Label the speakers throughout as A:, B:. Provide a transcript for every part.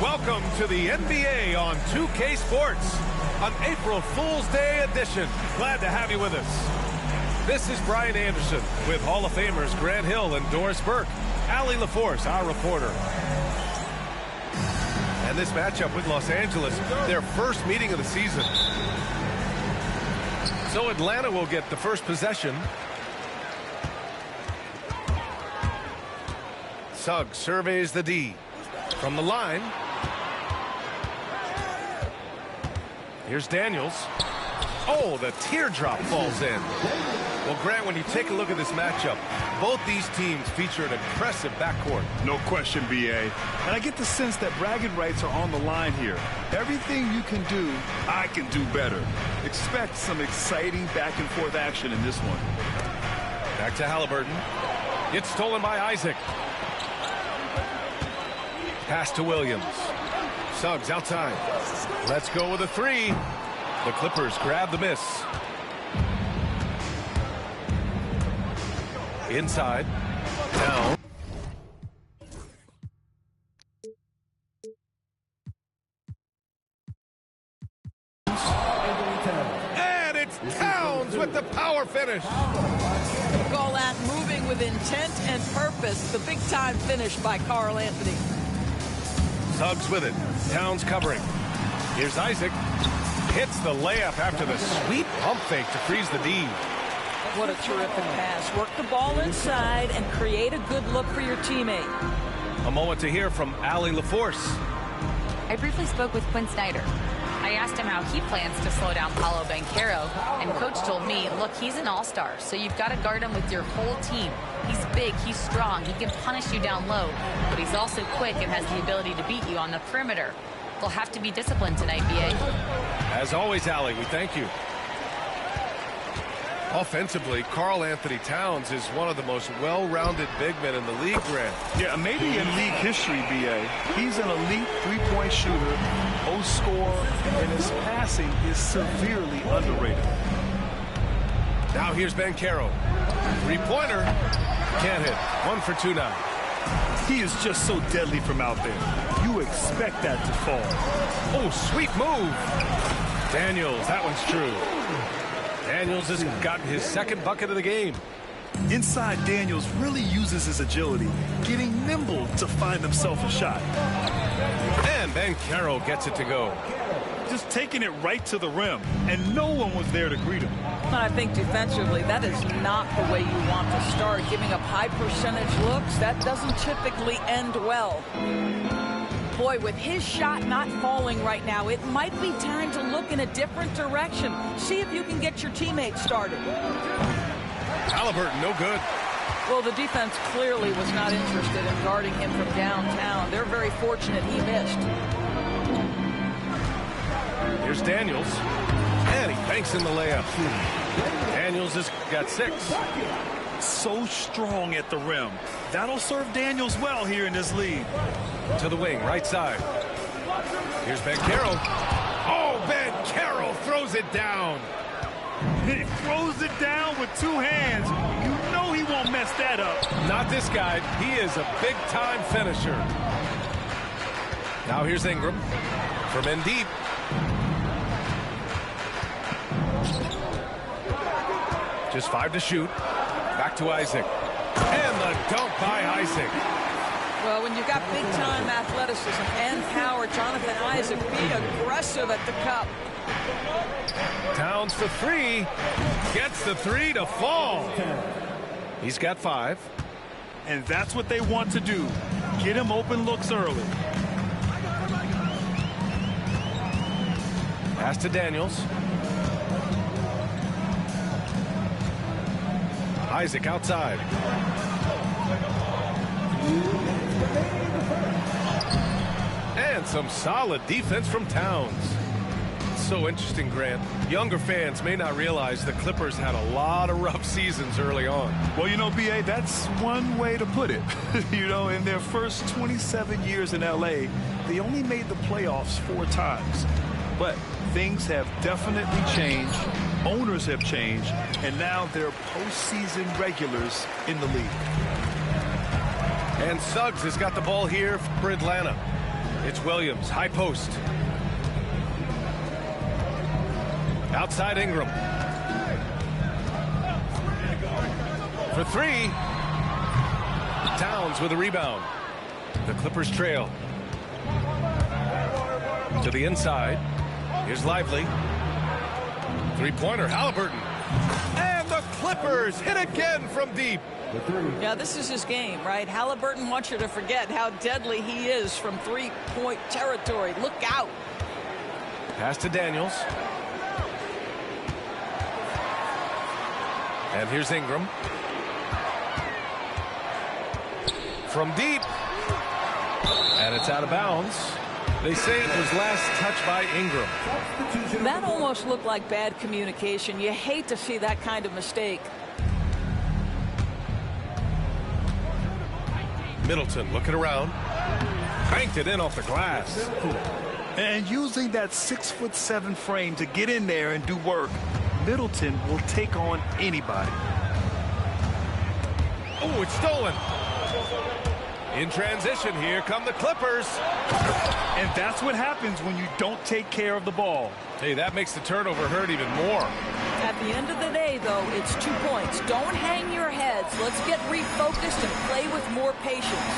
A: Welcome to the NBA on 2K Sports, an April Fool's Day edition. Glad to have you with us. This is Brian Anderson with Hall of Famers Grant Hill and Doris Burke. Allie LaForce, our reporter. And this matchup with Los Angeles, their first meeting of the season. So Atlanta will get the first possession. Suggs surveys the D. From the line. Here's Daniels. Oh, the teardrop falls in. Well, Grant, when you take a look at this matchup, both these teams feature an impressive backcourt.
B: No question, B.A. And I get the sense that bragging rights are on the line here. Everything you can do, I can do better. Expect some exciting back-and-forth action in this one.
A: Back to Halliburton. It's stolen by Isaac. Pass to Williams. Suggs outside. Let's go with a three. The Clippers grab the miss. Inside. Down. And it's Towns with the power finish.
C: Call that moving with intent and purpose. The big-time finish by Karl Anthony.
A: Suggs with it. Towns covering. Here's Isaac. Hits the layup after the sweet pump fake to freeze the D.
C: What a terrific pass. Work the ball inside and create a good look for your teammate.
A: A moment to hear from Allie LaForce.
D: I briefly spoke with Quinn Snyder. I asked him how he plans to slow down Paolo Banchero, and Coach told me, look, he's an all-star, so you've got to guard him with your whole team. He's big, he's strong, he can punish you down low, but he's also quick and has the ability to beat you on the perimeter. They'll have to be disciplined tonight, B.A.
A: As always, Allie, we thank you. Offensively, Karl Anthony Towns is one of the most well-rounded big men in the league, Grant.
B: Yeah, maybe in league history, B.A. He's an elite three-point shooter, most scorer, and his passing is severely underrated.
A: Now here's Banchero. Three-pointer. Can't hit. 1 for 2 now.
B: He is just so deadly from out there. You expect that to fall.
A: Oh, sweet move. Daniels, that one's true. Daniels has gotten his second bucket of the game.
B: Inside, Daniels really uses his agility, getting nimble to find himself a shot.
A: And Banchero gets it to go.
B: Just taking it right to the rim, and no one was there to greet him.
C: I think defensively, that is not the way you want to start. Giving up high percentage looks, that doesn't typically end well. Boy, with his shot not falling right now, it might be time to look in a different direction. See if you can get your teammates started.
A: Halliburton, no good.
C: Well, the defense clearly was not interested in guarding him from downtown. They're very fortunate he missed.
A: Here's Daniels. And he banks in the layup. Daniels has got 6.
B: So strong at the rim. That'll serve Daniels well here in this league.
A: To the wing, right side. Here's Banchero. Oh, Banchero throws it down.
B: He throws it down with 2 hands. You know he won't mess that up.
A: Not this guy. He is a big-time finisher. Now here's Ingram. From in deep. Just 5 to shoot. Back to Isaac. And the dunk by Isaac.
C: Well, when you've got big-time athleticism and power, Jonathan Isaac, be aggressive at the cup.
A: Towns for 3. Gets the 3 to fall. He's got 5.
B: And that's what they want to do. Get him open looks early.
A: Pass to Daniels. Isaac outside. And some solid defense from Towns. So interesting, Grant. Younger fans may not realize the Clippers had a lot of rough seasons early on.
B: Well, you know, B.A., that's one way to put it. You know, in their first 27 years in L.A., they only made the playoffs 4 times. But things have definitely changed. Owners have changed. And now they're postseason regulars in the league.
A: And Suggs has got the ball here for Atlanta. It's Williams, high post. Outside Ingram. For three. Towns with a rebound. The Clippers trail. To the inside. Here's Lively. Three-pointer, Halliburton. And the Clippers hit again from deep.
C: Yeah, this is his game, right? Halliburton wants you to forget how deadly he is from three-point territory. Look out.
A: Pass to Daniels. And here's Ingram. From deep. And it's out of bounds. They say it was last touched by Ingram.
C: That almost looked like bad communication. You hate to see that kind of mistake.
A: Middleton looking around. Banked it in off the glass.
B: And using that 6'7" frame to get in there and do work, Middleton will take on anybody.
A: Oh, it's stolen. In transition, here come the Clippers.
B: And that's what happens when you don't take care of the ball.
A: Hey, that makes the turnover hurt even more.
C: At the end of the day, though, it's 2 points. Don't hang your heads. Let's get refocused and play with more patience.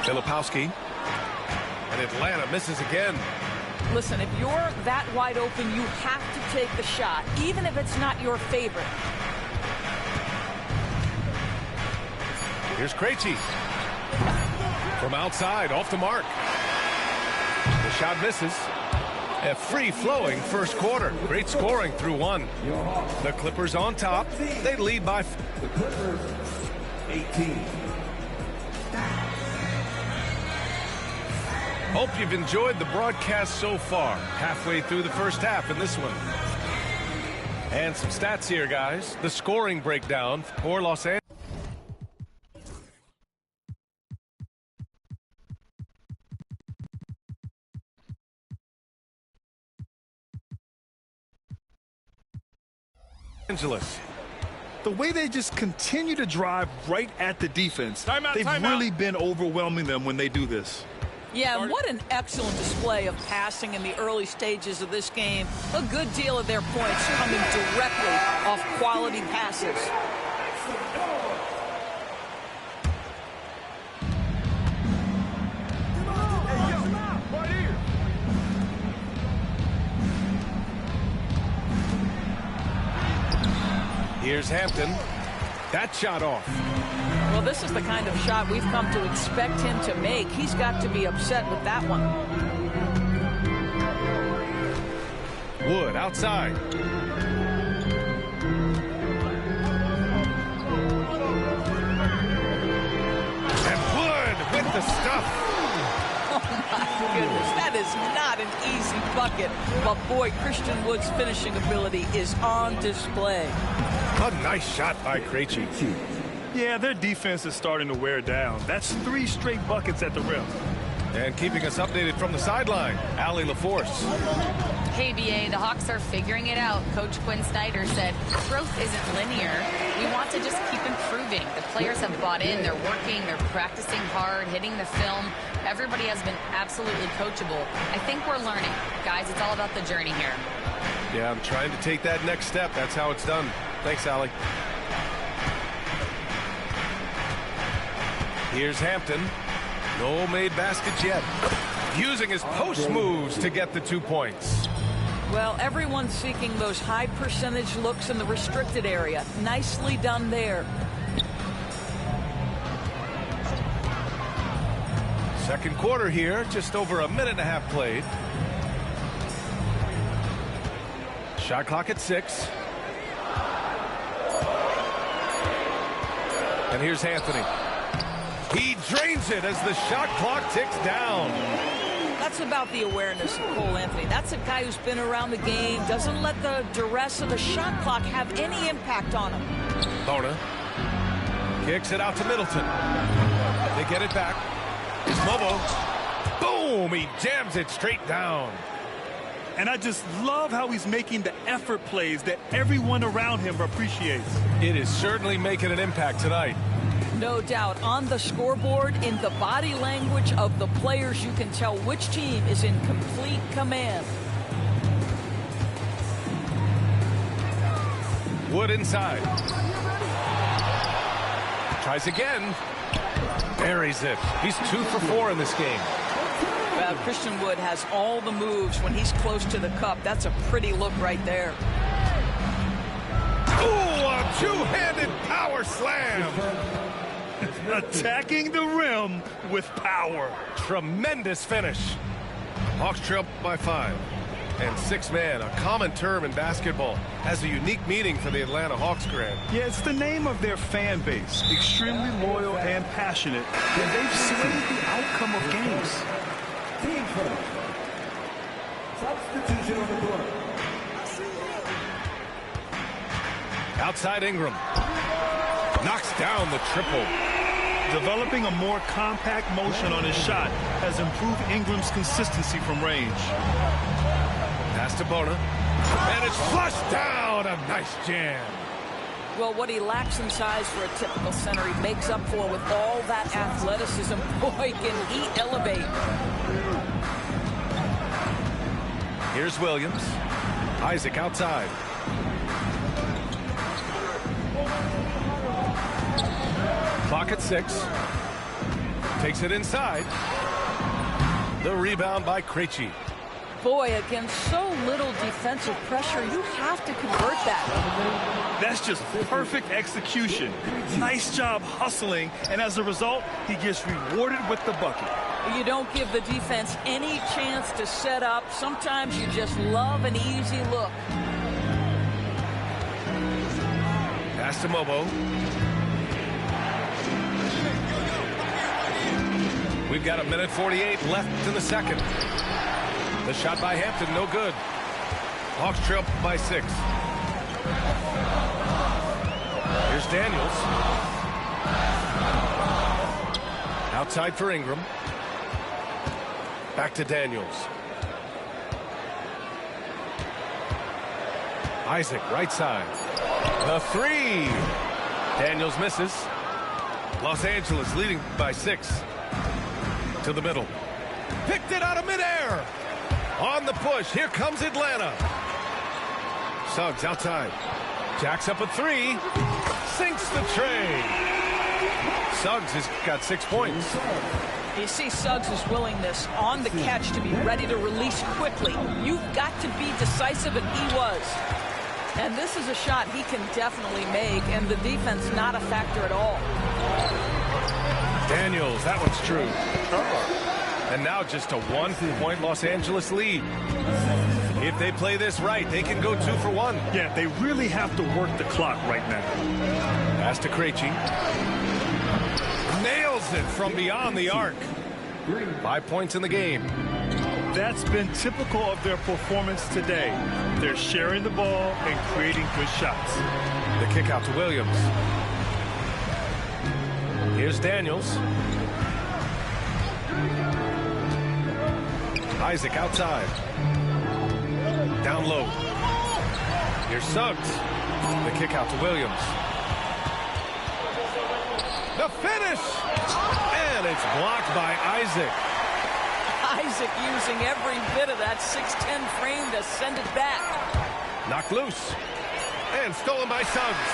A: Filipowski. And Atlanta misses again.
C: Listen, if you're that wide open, you have to take the shot, even if it's not your favorite.
A: Here's Krejci. From outside, off the mark. The shot misses. A free-flowing first quarter. Great scoring through one. The Clippers on top. They lead by...
E: The Clippers, 18.
A: Hope you've enjoyed the broadcast so far. Halfway through the first half in this one. And some stats here, guys. The scoring breakdown for Los Angeles.
B: The way they just continue to drive right at the defense, they've really been overwhelming them when they do this.
C: Yeah, and what an excellent display of passing in the early stages of this game. A good deal of their points coming directly off quality passes.
A: Here's Hampton. That shot off.
C: Well, this is the kind of shot we've come to expect him to make. He's got to be upset with that one.
A: Wood outside. And Wood with the stuff.
C: Oh, my goodness. That is not an easy bucket. But, boy, Christian Wood's finishing ability is on display.
A: A nice shot by Krejci.
B: Yeah, their defense is starting to wear down. That's 3 straight buckets at the rim.
A: And keeping us updated from the sideline, Allie LaForce.
D: Hey, BA, the Hawks are figuring it out. Coach Quinn Snyder said, growth isn't linear. We want to just keep improving. The players have bought in. They're working. They're practicing hard, hitting the film. Everybody has been absolutely coachable. I think we're learning. Guys, it's all about the journey here.
A: Yeah, I'm trying to take that next step. That's how it's done. Thanks, Allie. Here's Hampton. No made baskets yet. Using his post moves to get the 2 points.
C: Well, everyone's seeking those high percentage looks in the restricted area. Nicely done there.
A: Second quarter here, just over a minute and a half played. Shot clock at 6. And here's Anthony. He drains it as the shot clock ticks down.
C: That's about the awareness of Cole Anthony. That's a guy who's been around the game, doesn't let the duress of the shot clock have any impact on him.
A: Bona kicks it out to Middleton. They get it back. It's Mobo. Boom! He jams it straight down.
B: And I just love how he's making the effort plays that everyone around him appreciates.
A: It is certainly making an impact tonight.
C: No doubt. On the scoreboard, in the body language of the players, you can tell which team is in complete command.
A: Wood inside. Tries again. Buries it. He's 2 for 4 in this game.
C: Christian Wood has all the moves when he's close to the cup. That's a pretty look right there.
A: Ooh, a two-handed power slam.
B: Attacking the rim with power.
A: Tremendous finish. Hawks trail by 5. And 6-man, a common term in basketball, has a unique meaning for the Atlanta Hawks, Grant.
B: Yeah, it's the name of their fan base. Extremely loyal and passionate. And they've swayed the outcome of games.
E: Team foul. Substitution on the court.
A: Outside Ingram. Knocks down the triple.
B: Developing a more compact motion on his shot has improved Ingram's consistency from range.
A: Pass to Bona. And it's flushed down. A nice jam.
C: Well, what he lacks in size for a typical center, he makes up for with all that athleticism. Boy, can he elevate.
A: Here's Williams. Isaac outside. Clock at 6. Takes it inside. The rebound by Krejci.
C: Boy, against so little defensive pressure, you have to convert that.
B: That's just perfect execution. Nice job hustling, and as a result, he gets rewarded with the bucket.
C: You don't give the defense any chance to set up. Sometimes you just love an easy look.
A: Pass to Mobo. We've got 1:48 left in the second. The shot by Hampton, no good. Hawks trail by 6. Here's Daniels. Outside for Ingram. Back to Daniels. Isaac, right side. The 3. Daniels misses. Los Angeles leading by 6. To the middle. Picked it out of midair. On the push. Here comes Atlanta. Suggs outside. Jacks up a 3. Sinks the tray. Suggs has got 6 points.
C: You see Suggs' willingness on the catch to be ready to release quickly. You've got to be decisive, and he was. And this is a shot he can definitely make, and the defense not a factor at all.
A: Daniels, that one's true. And now just a 1-point Los Angeles lead. If they play this right, they can go 2 for 1.
B: Yeah, they really have to work the clock right now.
A: Pass to Krejci. Nails it from beyond the arc. 5 points in the game.
B: That's been typical of their performance today. They're sharing the ball and creating good shots.
A: The kick out to Williams. Here's Daniels. Isaac outside. Down low. Here's Suggs. The kick out to Williams. The finish! And it's blocked by Isaac.
C: Isaac using every bit of that 6'10 frame to send it back.
A: Knocked loose. And stolen by Suggs.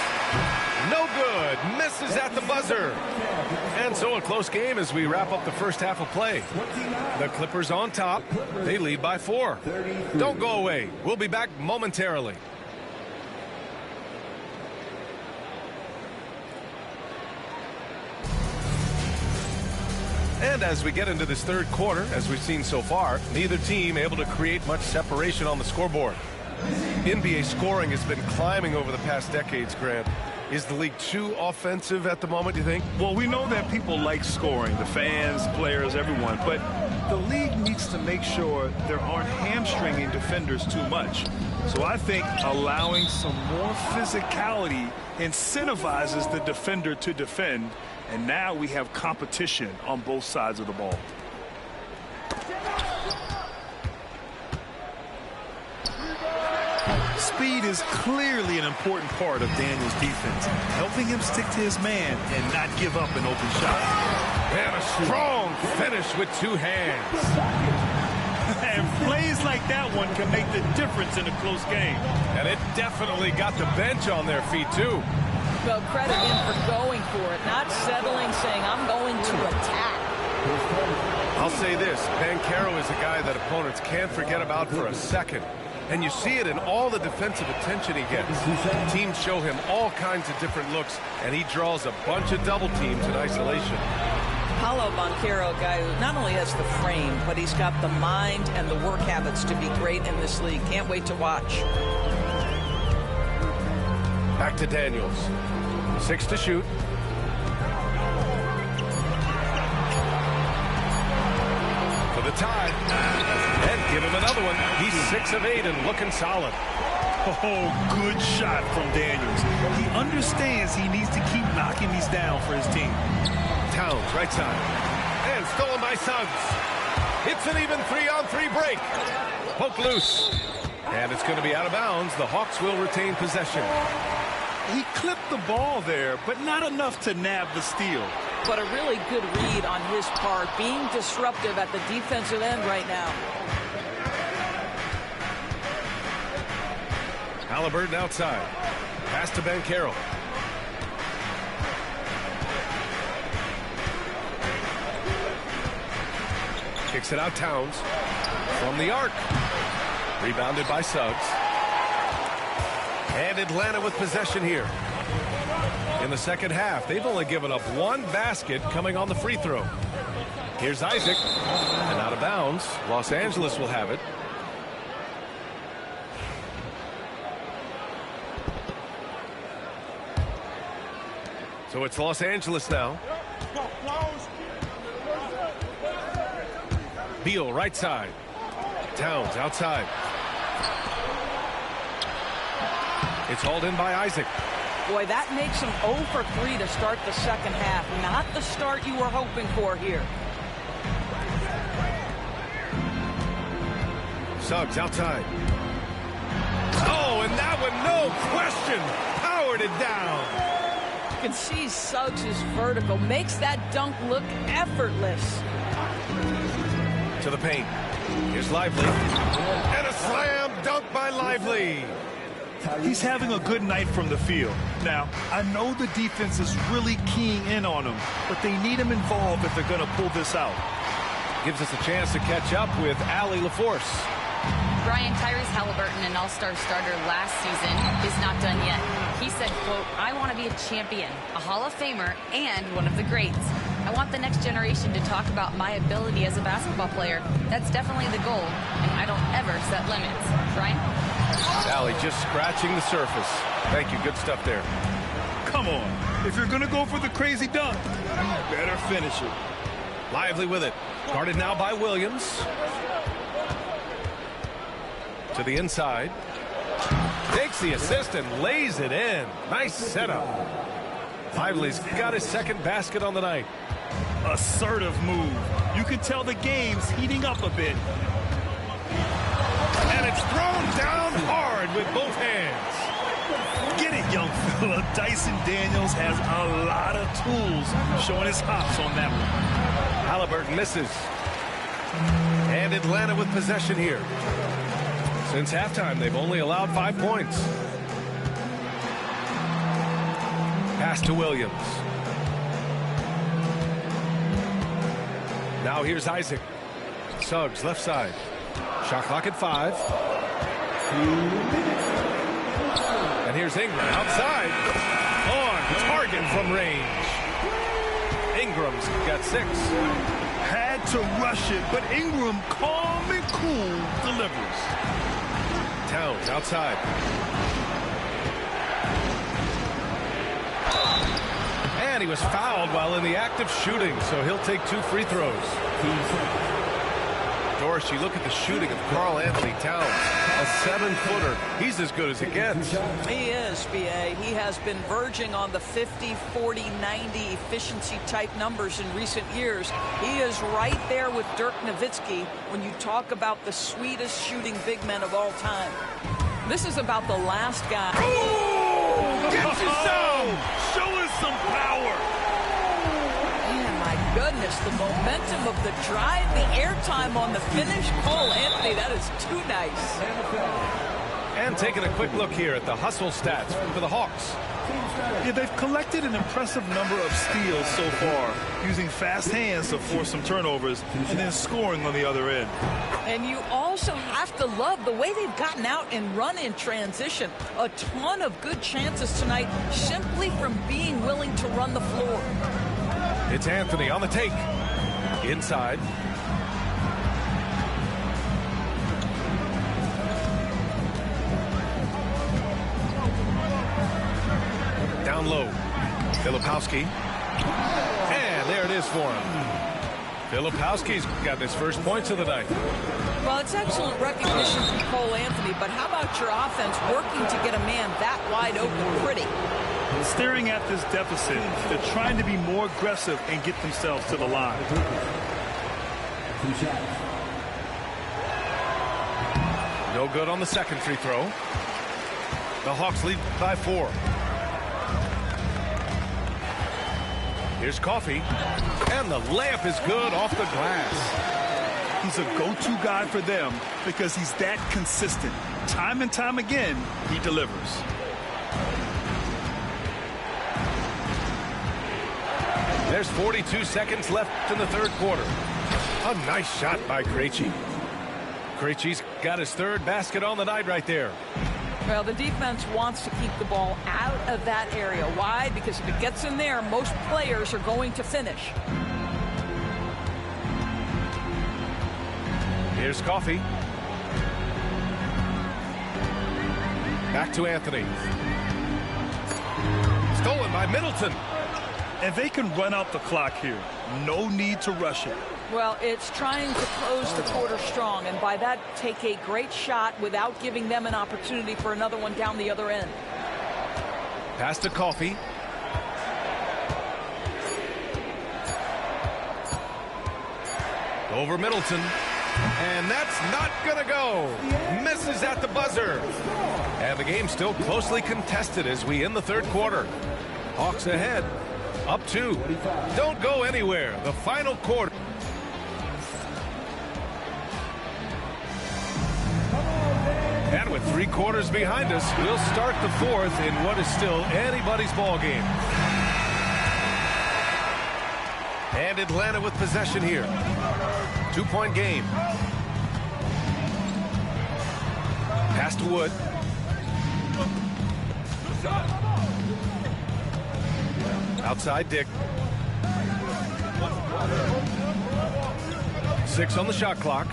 A: No good. Misses at the buzzer. And so a close game as we wrap up the first half of play. The Clippers on top. They lead by 4. Don't go away. We'll be back momentarily. And as we get into this third quarter, as we've seen so far, neither team able to create much separation on the scoreboard. NBA scoring has been climbing over the past decades, Grant. Is the league too offensive at the moment, do you think?
B: Well, we know that people like scoring, the fans, players, everyone, but the league needs to make sure there aren't hamstringing defenders too much. So I think allowing some more physicality incentivizes the defender to defend, and now we have competition on both sides of the ball. Speed is clearly an important part of Daniels' defense, helping him stick to his man and not give up an open shot.
A: And a strong finish with two hands.
B: And plays like that one can make the difference in a close game.
A: And it definitely got the bench on their feet, too.
C: Well, credit him for going for it, not settling, saying, I'm going to attack.
A: I'll say this, Banchero is a guy that opponents can't forget about for a second. And you see it in all the defensive attention he gets. Teams show him all kinds of different looks, and he draws a bunch of double teams in isolation.
C: Paolo Banchero, a guy who not only has the frame, but he's got the mind and the work habits to be great in this league. Can't wait to watch.
A: Back to Daniels. 6 to shoot. For the tie. And give him another one. He's 6 of 8 and looking solid.
B: Oh, good shot from Daniels. He understands he needs to keep knocking these down for his team.
A: Towns, right side. And stolen by Suggs. It's an even 3-on-3 break. Poke loose. And it's going to be out of bounds. The Hawks will retain possession.
B: He clipped the ball there, but not enough to nab the steal.
C: But a really good read on his part, being disruptive at the defensive end right now.
A: Halliburton outside. Pass to Banchero. Kicks it out Towns. From the arc. Rebounded by Suggs. And Atlanta with possession here. In the second half, they've only given up one basket coming on the free throw. Here's Isaac. And out of bounds. Los Angeles will have it. So it's Los Angeles now. Beal right side. Towns outside. It's hauled in by Isaac.
C: Boy, that makes him 0 for 3 to start the second half. Not the start you were hoping for here.
A: Suggs outside. Oh, and that one, no question, powered it down.
C: You can see Suggs' vertical makes that dunk look effortless.
A: To the paint. Here's Lively. And a slam dunk by Lively.
B: He's having a good night from the field. Now, I know the defense is really keying in on him, but they need him involved if they're going to pull this out.
A: Gives us a chance to catch up with Allie LaForce.
D: Brian, Tyrese Halliburton, an all-star starter last season, is not done yet. He said, quote, I want to be a champion, a Hall of Famer, and one of the greats. I want the next generation to talk about my ability as a basketball player. That's definitely the goal, and I don't ever set limits. Brian?
A: Allie just scratching the surface. Thank you. Good stuff there.
B: Come on. If you're going to go for the crazy dunk, you better finish it.
A: Lively with it. Guarded now by Williams. To the inside. Takes the assist and lays it in. Nice setup. Lively's got his second basket on the night.
B: Assertive move. You can tell the game's heating up a bit.
A: And it's thrown down hard with both hands.
B: Get it, young fella. Dyson Daniels has a lot of tools, showing his hops on that one.
A: Halliburton misses. And Atlanta with possession here. Since halftime, they've only allowed 5 points. Pass to Williams. Now here's Isaac. Suggs left side. Shot clock at 5. And here's Ingram outside. On target from range. Ingram's got 6.
B: Had to rush it, but Ingram, calm and cool, delivers.
A: Towns outside. And he was fouled while in the act of shooting, so he'll take 2 free throws. Doris, you look at the shooting of Karl Anthony Towns, a 7-footer. He's as good as it gets.
C: He is, B.A. He has been verging on the 50, 40, 90 efficiency type numbers in recent years. He is right there with Dirk Nowitzki when you talk about the sweetest shooting big men of all time. This is about the last guy.
A: Oh, gets you some!
B: Show us some power!
C: Man, my goodness, the momentum of the drive, the airtime on the finish. Cole Anthony, that is too nice.
A: And taking a quick look here at the hustle stats for the Hawks.
B: Yeah, they've collected an impressive number of steals so far, using fast hands to force some turnovers and then scoring on the other end.
C: And you also have to love the way they've gotten out and run in transition. A ton of good chances tonight simply from being willing to run the floor.
A: It's Anthony on the take. Inside. Down low. Filipowski. And there it is for him. Filipowski's got his first points of the night.
C: Well, it's excellent recognition from Cole Anthony, but how about your offense working to get a man that wide open pretty?
B: Staring at this deficit, they're trying to be more aggressive and get themselves to the line.
A: No good on the second free throw. The Hawks lead by 4. Here's Coffey, and the layup is good off the glass.
B: He's a go-to guy for them because he's that consistent. Time and time again, he delivers.
A: There's 42 seconds left in the third quarter. A nice shot by Krejci. Krejci's got his third basket on the night right there.
C: Well, the defense wants to keep the ball out of that area. Why? Because if it gets in there, most players are going to finish.
A: Here's Coffey. Back to Anthony. Stolen by Middleton.
B: And they can run out the clock here. No need to rush it.
C: Well, it's trying to close the quarter strong, and by that, take a great shot without giving them an opportunity for another one down the other end.
A: Pass to Coffey. Over Middleton. And that's not going to go. Misses at the buzzer. And the game's still closely contested as we end the third quarter. Hawks ahead. Up 2. Don't go anywhere. The final quarter. And with 3 quarters behind us, we'll start the fourth in what is still anybody's ball game. And Atlanta with possession here. 2-point game. Pass to Wood. Outside Dick. 6 on the shot clock.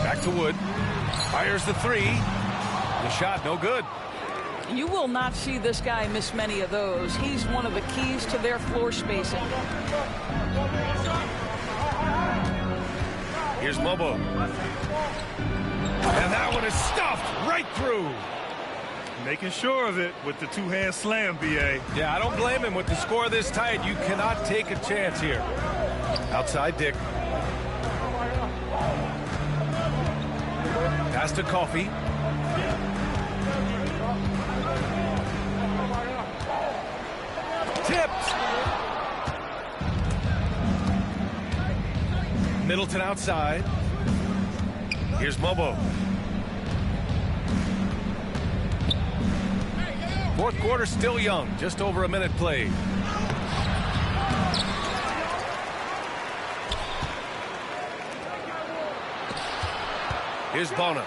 A: Back to Wood. Fires the 3. The shot no good.
C: You will not see this guy miss many of those. He's one of the keys to their floor spacing.
A: Here's Mobo. And that one is stuffed right through.
B: Making sure of it with the two-hand slam, B.A.
A: Yeah, I don't blame him with the score this tight. You cannot take a chance here. Outside Dick. Pass to Coffey. Tipped. Middleton outside. Here's Mobo. Fourth quarter still young. Just over a minute played. Here's Bona.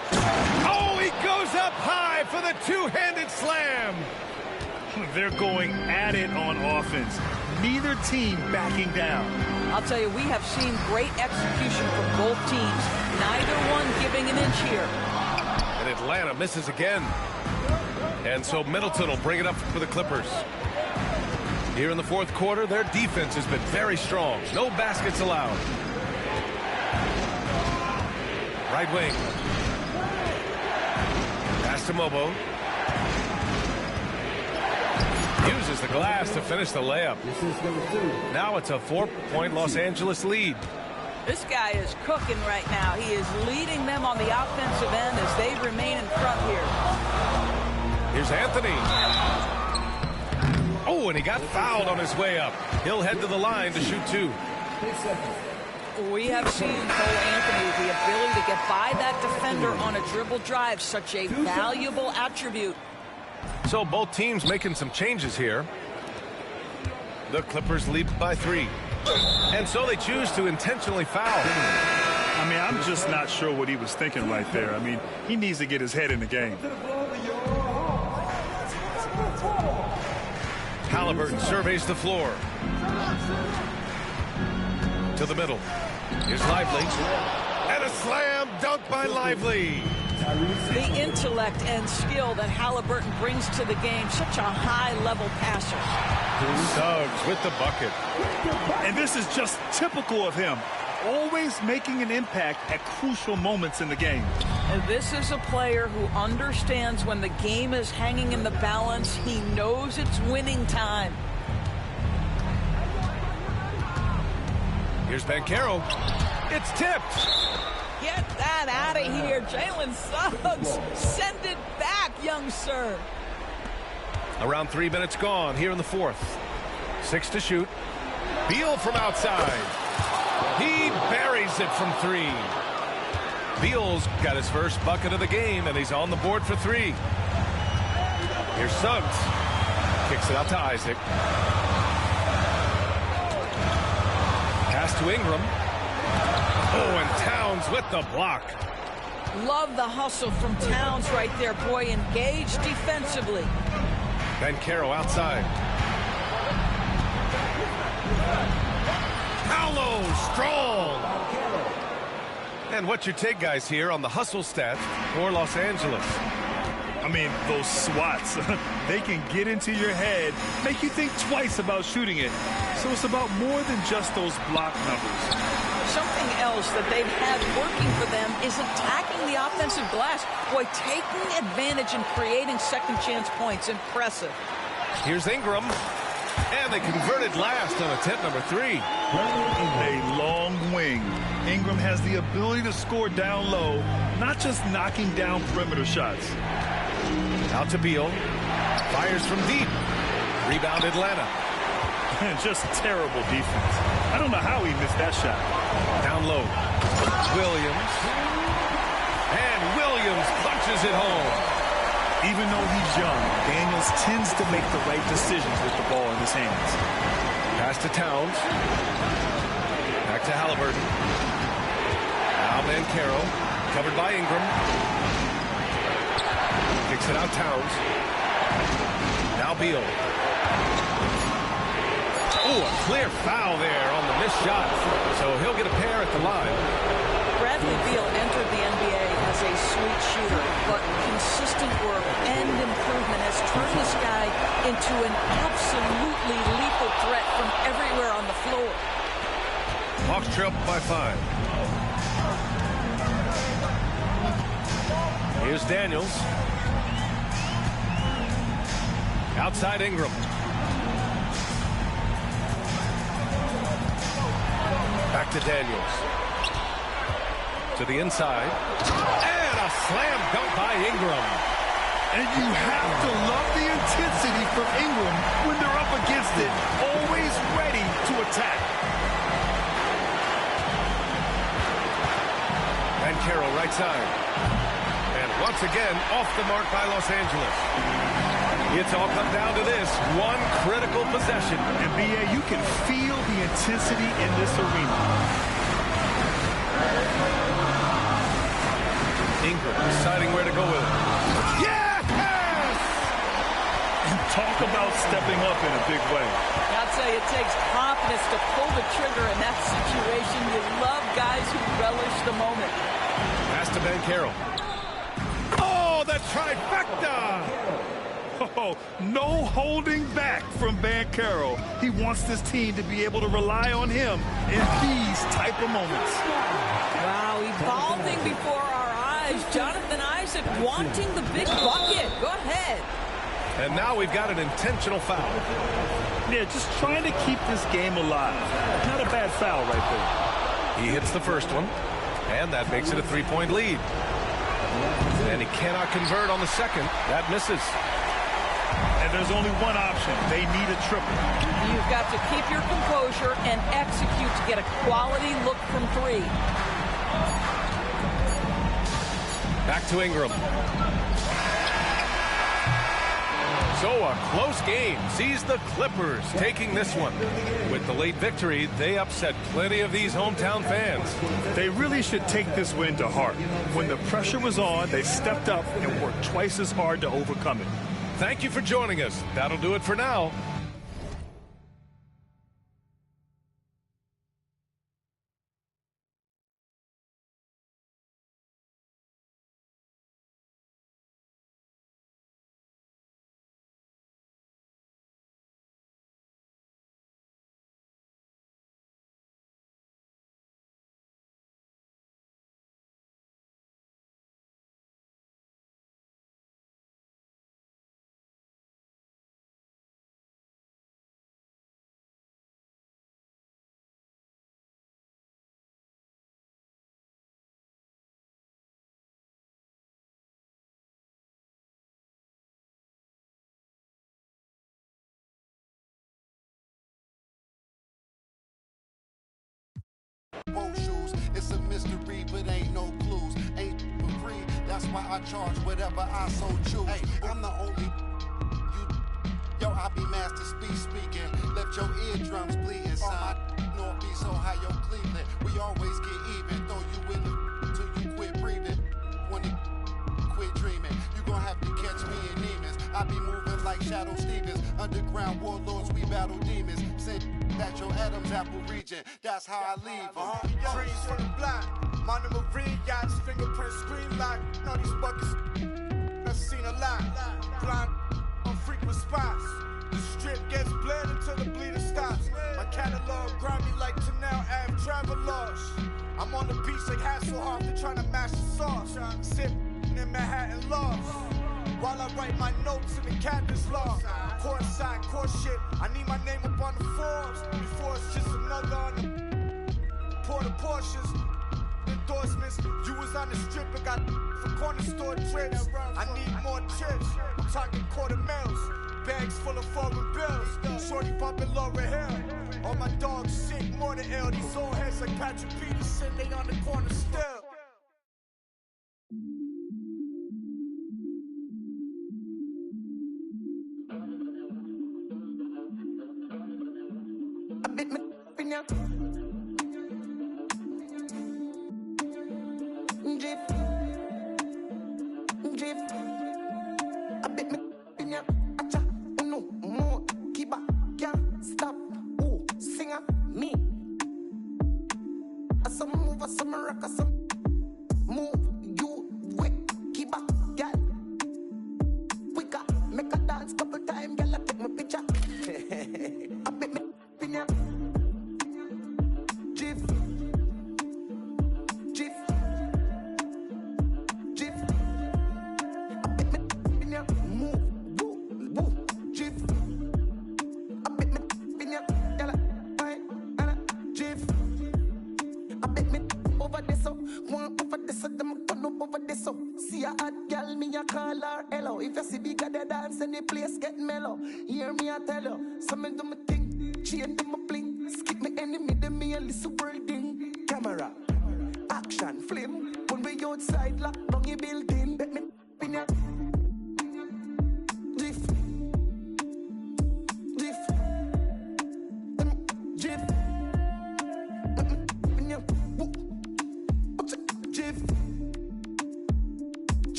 A: Oh, he goes up high for the two-handed slam.
B: They're going at it on offense. Neither team backing down.
C: I'll tell you, we have seen great execution from both teams. Neither one giving an inch here.
A: And Atlanta misses again. And so Middleton will bring it up for the Clippers. Here in the fourth quarter, their defense has been very strong. No baskets allowed. Right wing. Pass to Mobo. Uses the glass to finish the layup. Now it's a 4-point Los Angeles lead.
C: This guy is cooking right now. He is leading them on the offensive end as they remain in front here.
A: Here's Anthony. Oh, and he got fouled on his way up. He'll head to the line to shoot 2.
C: We have seen Cole Anthony the ability to get by that defender on a dribble drive, such a valuable attribute.
A: So both teams making some changes here. The Clippers lead by 3. And so they choose to intentionally foul.
B: I mean, I'm just not sure what he was thinking right there. I mean, he needs to get his head in the game.
A: Halliburton surveys the floor. To the middle. Here's Lively. And a slam dunk by Lively.
C: The intellect and skill that Halliburton brings to the game, such a high-level passer.
A: Suggs with the bucket.
B: And this is just typical of him. Always making an impact at crucial moments in the game.
C: And this is a player who understands when the game is hanging in the balance. He knows it's winning time.
A: Here's Banchero. It's tipped.
C: Get that out of here, Jalen Suggs. Send it back, young sir.
A: Around 3 minutes gone here in the 4th. 6 to shoot. Beal from outside. He buries it from 3. Beal's got his first bucket of the game, and he's on the board for 3. Here's Suggs. Kicks it out to Isaac. Pass to Ingram. Oh, and Towns with the block.
C: Love the hustle from Towns right there, boy. Engaged defensively.
A: Banchero outside. Paolo strong. And what's your take, guys, here on the hustle stats for Los Angeles?
B: I mean, those swats, they can get into your head, make you think twice about shooting it. So it's about more than just those block numbers.
C: Something else that they've had working for them is attacking the offensive glass. Boy, taking advantage and creating second chance points. Impressive.
A: Here's Ingram. And they converted last on attempt number 3.
B: A long wing. Ingram has the ability to score down low, not just knocking down perimeter shots.
A: Out to Beal. Fires from deep. Rebound Atlanta.
B: Just terrible defense. I don't know how he missed that shot.
A: Down low. Williams. And Williams punches it home.
B: Even though he's young, Daniels tends to make the right decisions with the ball in his hands.
A: Pass to Towns. Back to Halliburton. Now Banchero. Covered by Ingram. Kicks it out Towns. Now Beal. Oh, a clear foul there on the missed shot. So he'll get a pair at the line.
C: Bradley Beal entered the NBA as a sweet shooter, but consistent work and improvement has turned this guy into an absolutely lethal threat from everywhere on the floor.
A: Hawks trail by 5. Here's Daniels. Outside Ingram. Back to Daniels. To the inside. And a slam dunk by Ingram.
B: And you have to love the intensity from Ingram when they're up against it. Always ready to attack.
A: Banchero right side. And once again, off the mark by Los Angeles. It's all come down to this one critical possession.
B: And B.A., you can feel the intensity in this arena.
A: Ingram deciding where to go with it. Yes!
B: And talk about stepping up in a big way.
C: I'll tell you, it takes confidence to pull the trigger in that situation. You love guys who relish the moment.
A: Pass to Banchero. Oh, the trifecta!
B: Oh, no holding back from Banchero. He wants this team to be able to rely on him in these type of moments.
C: Wow, evolving before our eyes. Jonathan Isaac wanting the big bucket. Go ahead.
A: And now we've got an intentional foul.
B: Yeah, just trying to keep this game alive. Not a bad foul right there.
A: He hits the first one, and that makes it a 3-point lead. And he cannot convert on the second. That misses.
B: And there's only one option. They need a triple.
C: You've got to keep your composure and execute to get a quality look from three.
A: Back to Ingram. So a close game sees the Clippers taking this one. With the late victory, they upset plenty of these hometown fans.
B: They really should take this win to heart. When the pressure was on, they stepped up and worked twice as hard to overcome it.
A: Thank you for joining us. That'll do it for now.
F: Boat shoes, it's a mystery, but ain't no clues. Ain't for free, that's why I charge whatever I so choose. Hey, I'm the only yo, I be master speaking. Left your eardrums bleeding, son. Northeast Ohio, Cleveland. We always get even. Throw you in the till you quit breathing. When you quit dreaming, you gon' have to catch me in demons. I be moving like Shadow Stevens. Underground warlords, we battle demons. Send at your Adam's apple region. That's how I leave them.
G: Trees from the block. My Marine yachts, fingerprints scream like. Know these buckets. I've seen a lot. Blind on frequent spots. The strip gets bled until the bleeding stops. My catalog grind me like Tanel Ave travelers. I'm on the beach like Hasselhoff, they're trying to mash the sauce. Sip in Manhattan lost. While I write my notes in the captain's log. Court side, court shit. I need my name up on the Forbes before it's just another on the Porta Porsches. Endorsements. You was on the strip and got for corner store trips. I need more chips. I'm talking quarter mils. Bags full of foreign bills. Shorty bumping Laura Hill. All my dogs sick, more than ill. These old heads like Patrick Peterson, they on the corner still.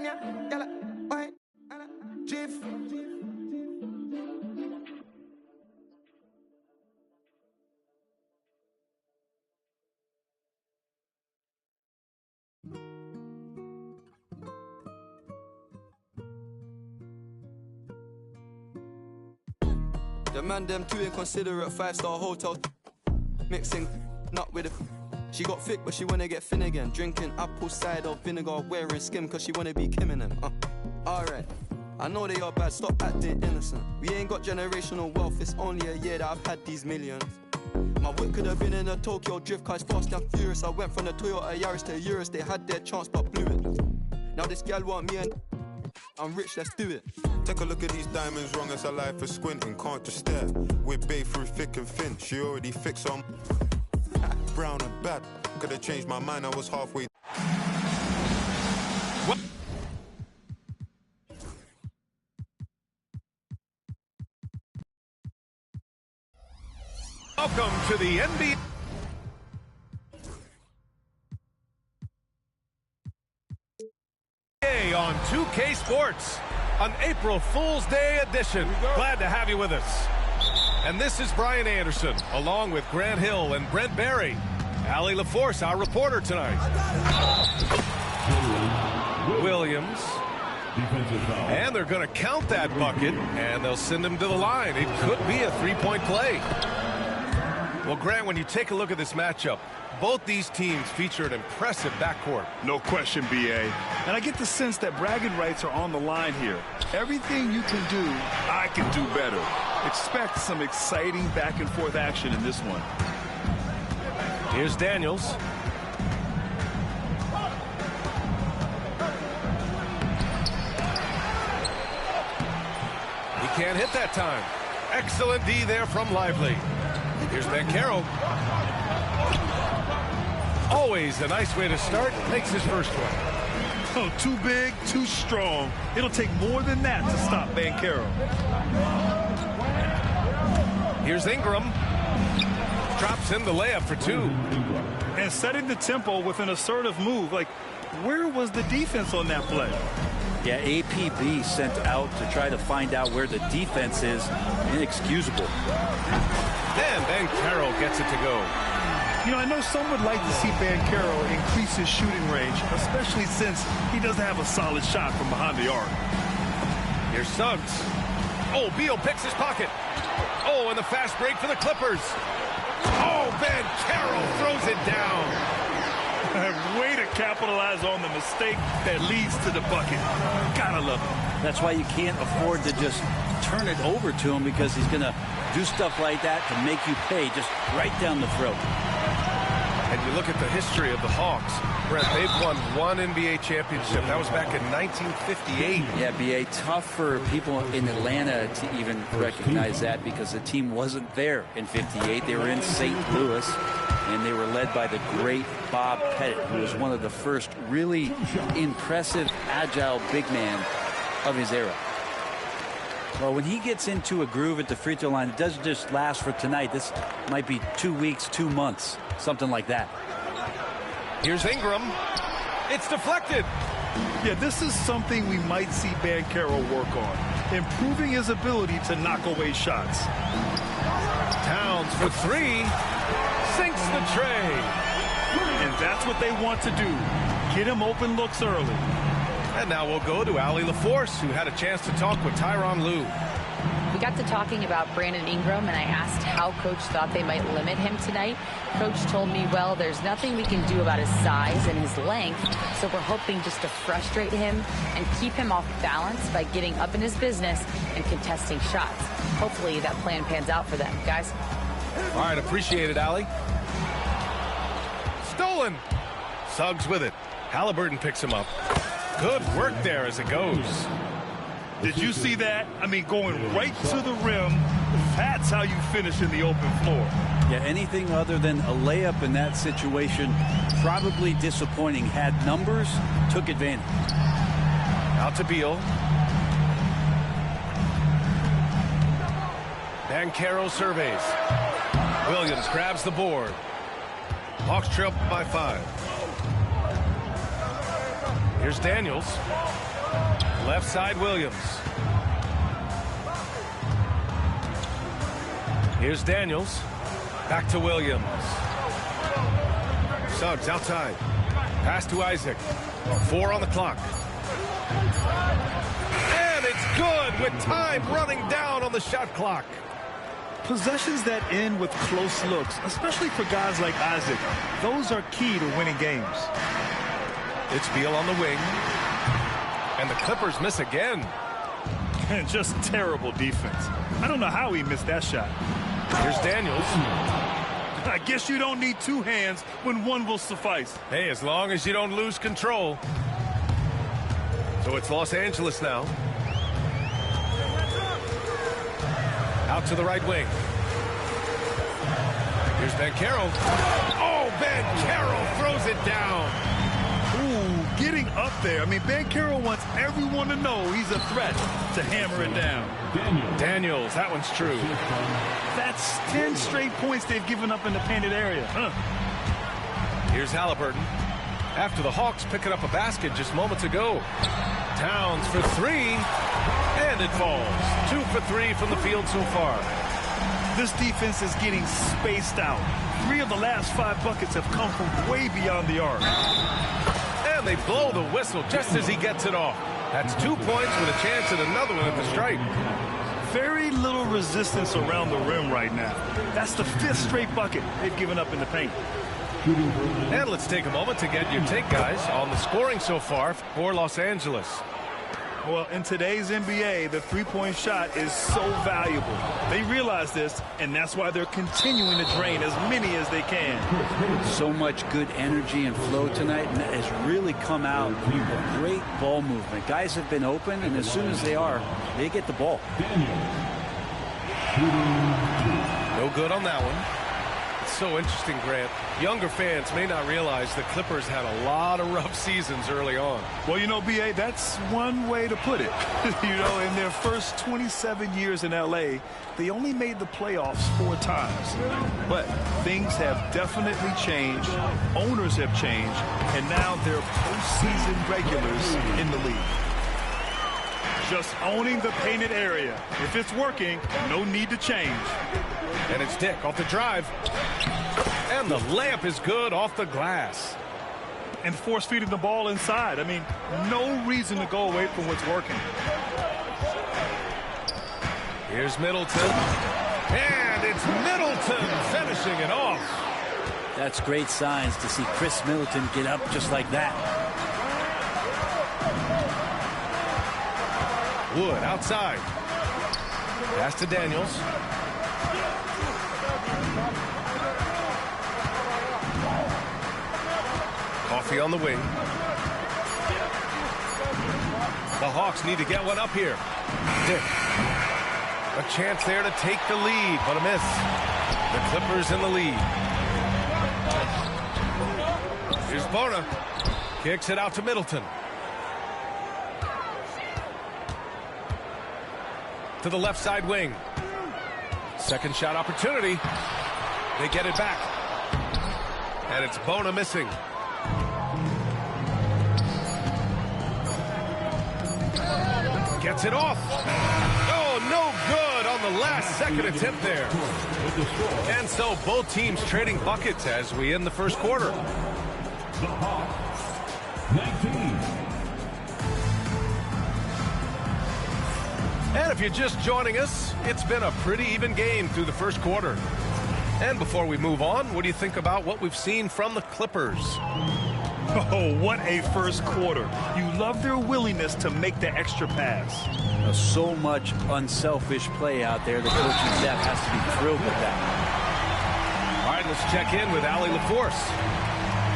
H: The man them too inconsiderate, 5-star hotel mixing nut with it. She got thick but she wanna get thin again. Drinking apple cider vinegar, wearing skim cause she wanna be Kim and them. Alright, I know they are bad, stop acting innocent. We ain't got generational wealth, it's only a year that I've had these millions. My whip could have been in a Tokyo drift car, fast and furious. I went from the Toyota Yaris to Urus, they had their chance but blew it. Now this gal want me and I'm rich, let's do it.
I: Take a look at these diamonds, wrong as a life for squinting. Can't just stare, we're bae through thick and thin. She already fixed on brown and bad. Could've changed my mind, I was halfway.
A: What? Welcome to the NBA. On 2K Sports, an April Fool's Day edition. Glad to have you with us. And this is Brian Anderson, along with Grant Hill and Brent Barry. Allie LaForce, our reporter tonight. Williams. And they're going to count that bucket, and they'll send him to the line. It could be a three-point play. Well, Grant, when you take a look at this matchup, both these teams feature an impressive backcourt.
B: No question, B.A. And I get the sense that bragging rights are on the line here. Everything you can do, I can do better. Expect some exciting back-and-forth action in this one.
A: Here's Daniels. He can't hit that time. Excellent D there from Lively. Here's Banchero. Always a nice way to start. Makes his first one.
B: Oh, too big, too strong. It'll take more than that to stop Banchero.
A: Here's Ingram. Drops in the layup for two.
B: And setting the tempo with an assertive move. Like, where was the defense on that play?
J: Yeah, APB sent out to try to find out where the defense is. Inexcusable.
A: And Banchero gets it to go.
B: You know, I know some would like to see Banchero increase his shooting range, especially since he doesn't have a solid shot from behind the arc.
A: Here's Suggs. Oh, Beal picks his pocket. Oh, and the fast break for the Clippers. Oh, Banchero throws it down.
B: Way to capitalize on the mistake that leads to the bucket. Gotta love it.
J: That's why you can't afford to just turn it over to him, because he's going to do stuff like that to make you pay just right down the throat.
A: And you look at the history of the Hawks. Brett, they've won one NBA championship. That was back in 1958.
J: Yeah, B.A., tough for people in Atlanta to even recognize that, because the team wasn't there in 58. They were in St. Louis, and they were led by the great Bob Pettit, who was one of the first really impressive, agile big man of his era. Well, when he gets into a groove at the free throw line, it doesn't just last for tonight. This might be 2 weeks, 2 months, something like that.
A: Here's Ingram. It's deflected.
B: Yeah, this is something we might see Banchero work on, improving his ability to knock away shots.
A: Towns for three. Sinks the tray.
B: And that's what they want to do. Get him open looks early.
A: And now we'll go to Allie LaForce, who had a chance to talk with Tyronn Lue.
D: We got to talking about Brandon Ingram, and I asked how Coach thought they might limit him tonight. Coach told me, well, there's nothing we can do about his size and his length, so we're hoping just to frustrate him and keep him off balance by getting up in his business and contesting shots. Hopefully that plan pans out for them. Guys?
A: All right, appreciate it, Allie. Stolen. Suggs with it. Halliburton picks him up. Good work there as it goes.
B: Did you see that? I mean, going right to the rim, that's how you finish in the open floor.
J: Yeah, anything other than a layup in that situation, probably disappointing. Had numbers, took advantage.
A: Out to Beal. Banchero surveys. Williams grabs the board. Hawks trail by 5. Here's Daniels. Left side, Williams. Here's Daniels. Back to Williams. Suggs outside. Pass to Isaac. 4 on the clock. And it's good with time running down on the shot clock.
B: Possessions that end with close looks, especially for guys like Isaac, those are key to winning games.
A: It's Beal on the wing. And the Clippers miss again.
B: And just terrible defense. I don't know how he missed that shot.
A: Here's Daniels.
B: I guess you don't need 2 hands when 1 will suffice.
A: Hey, as long as you don't lose control. So it's Los Angeles now. Out to the right wing. Here's Banchero. Oh, Banchero throws it down.
B: Ooh, getting up there. I mean, Banchero wants everyone to know he's a threat to hammer it down.
A: Daniels, that one's true.
B: That's 10 straight points they've given up in the painted area.
A: Here's Halliburton. After the Hawks picking up a basket just moments ago. Towns for 3, and it falls. 2 for 3 from the field so far.
B: This defense is getting spaced out. 3 of the last 5 buckets have come from way beyond the arc.
A: And they blow the whistle just as he gets it off. That's 2 points with a chance at another one at the stripe.
B: Very little resistance around the rim right now. That's the 5th straight bucket they've given up in the paint.
A: And let's take a moment to get your take, guys, on the scoring so far for Los Angeles.
B: Well, in today's NBA, the three-point shot is so valuable. They realize this, and that's why they're continuing to drain as many as they can.
J: So much good energy and flow tonight, and that has really come out with great ball movement. Guys have been open, and as soon as they are, they get the ball.
A: No good on that one. It's so interesting, Grant. Younger fans may not realize the Clippers had a lot of rough seasons early on.
B: Well, you know, B.A., that's one way to put it. You know, in their first 27 years in L.A., they only made the playoffs 4 times. But things have definitely changed. Owners have changed. And now they're postseason regulars in the league. Just owning the painted area. If it's working, no need to change.
A: And it's Dick off the drive. And the layup is good off the glass.
B: And force feeding the ball inside. I mean, no reason to go away from what's working.
A: Here's Middleton. And it's Middleton finishing it off.
J: That's great signs to see Chris Middleton get up just like that.
A: Wood outside. Pass to Daniels. Coffee on the wing. The Hawks need to get one up here. Dick. A chance there to take the lead, but a miss. The Clippers in the lead. Here's Bona. Kicks it out to Middleton. To the left side wing. Second shot opportunity. They get it back. And it's Bona missing. Gets it off. Oh, no good on the last second attempt there. And so both teams trading buckets as we end the first quarter.
K: The Hawks, 19.
A: And if you're just joining us, it's been a pretty even game through the first quarter. And before we move on, what do you think about what we've seen from the Clippers?
B: Oh, what a first quarter. You love their willingness to make the extra pass.
J: So much unselfish play out there. The coaching staff has to be thrilled with that.
A: All right, let's check in with Allie LaForce.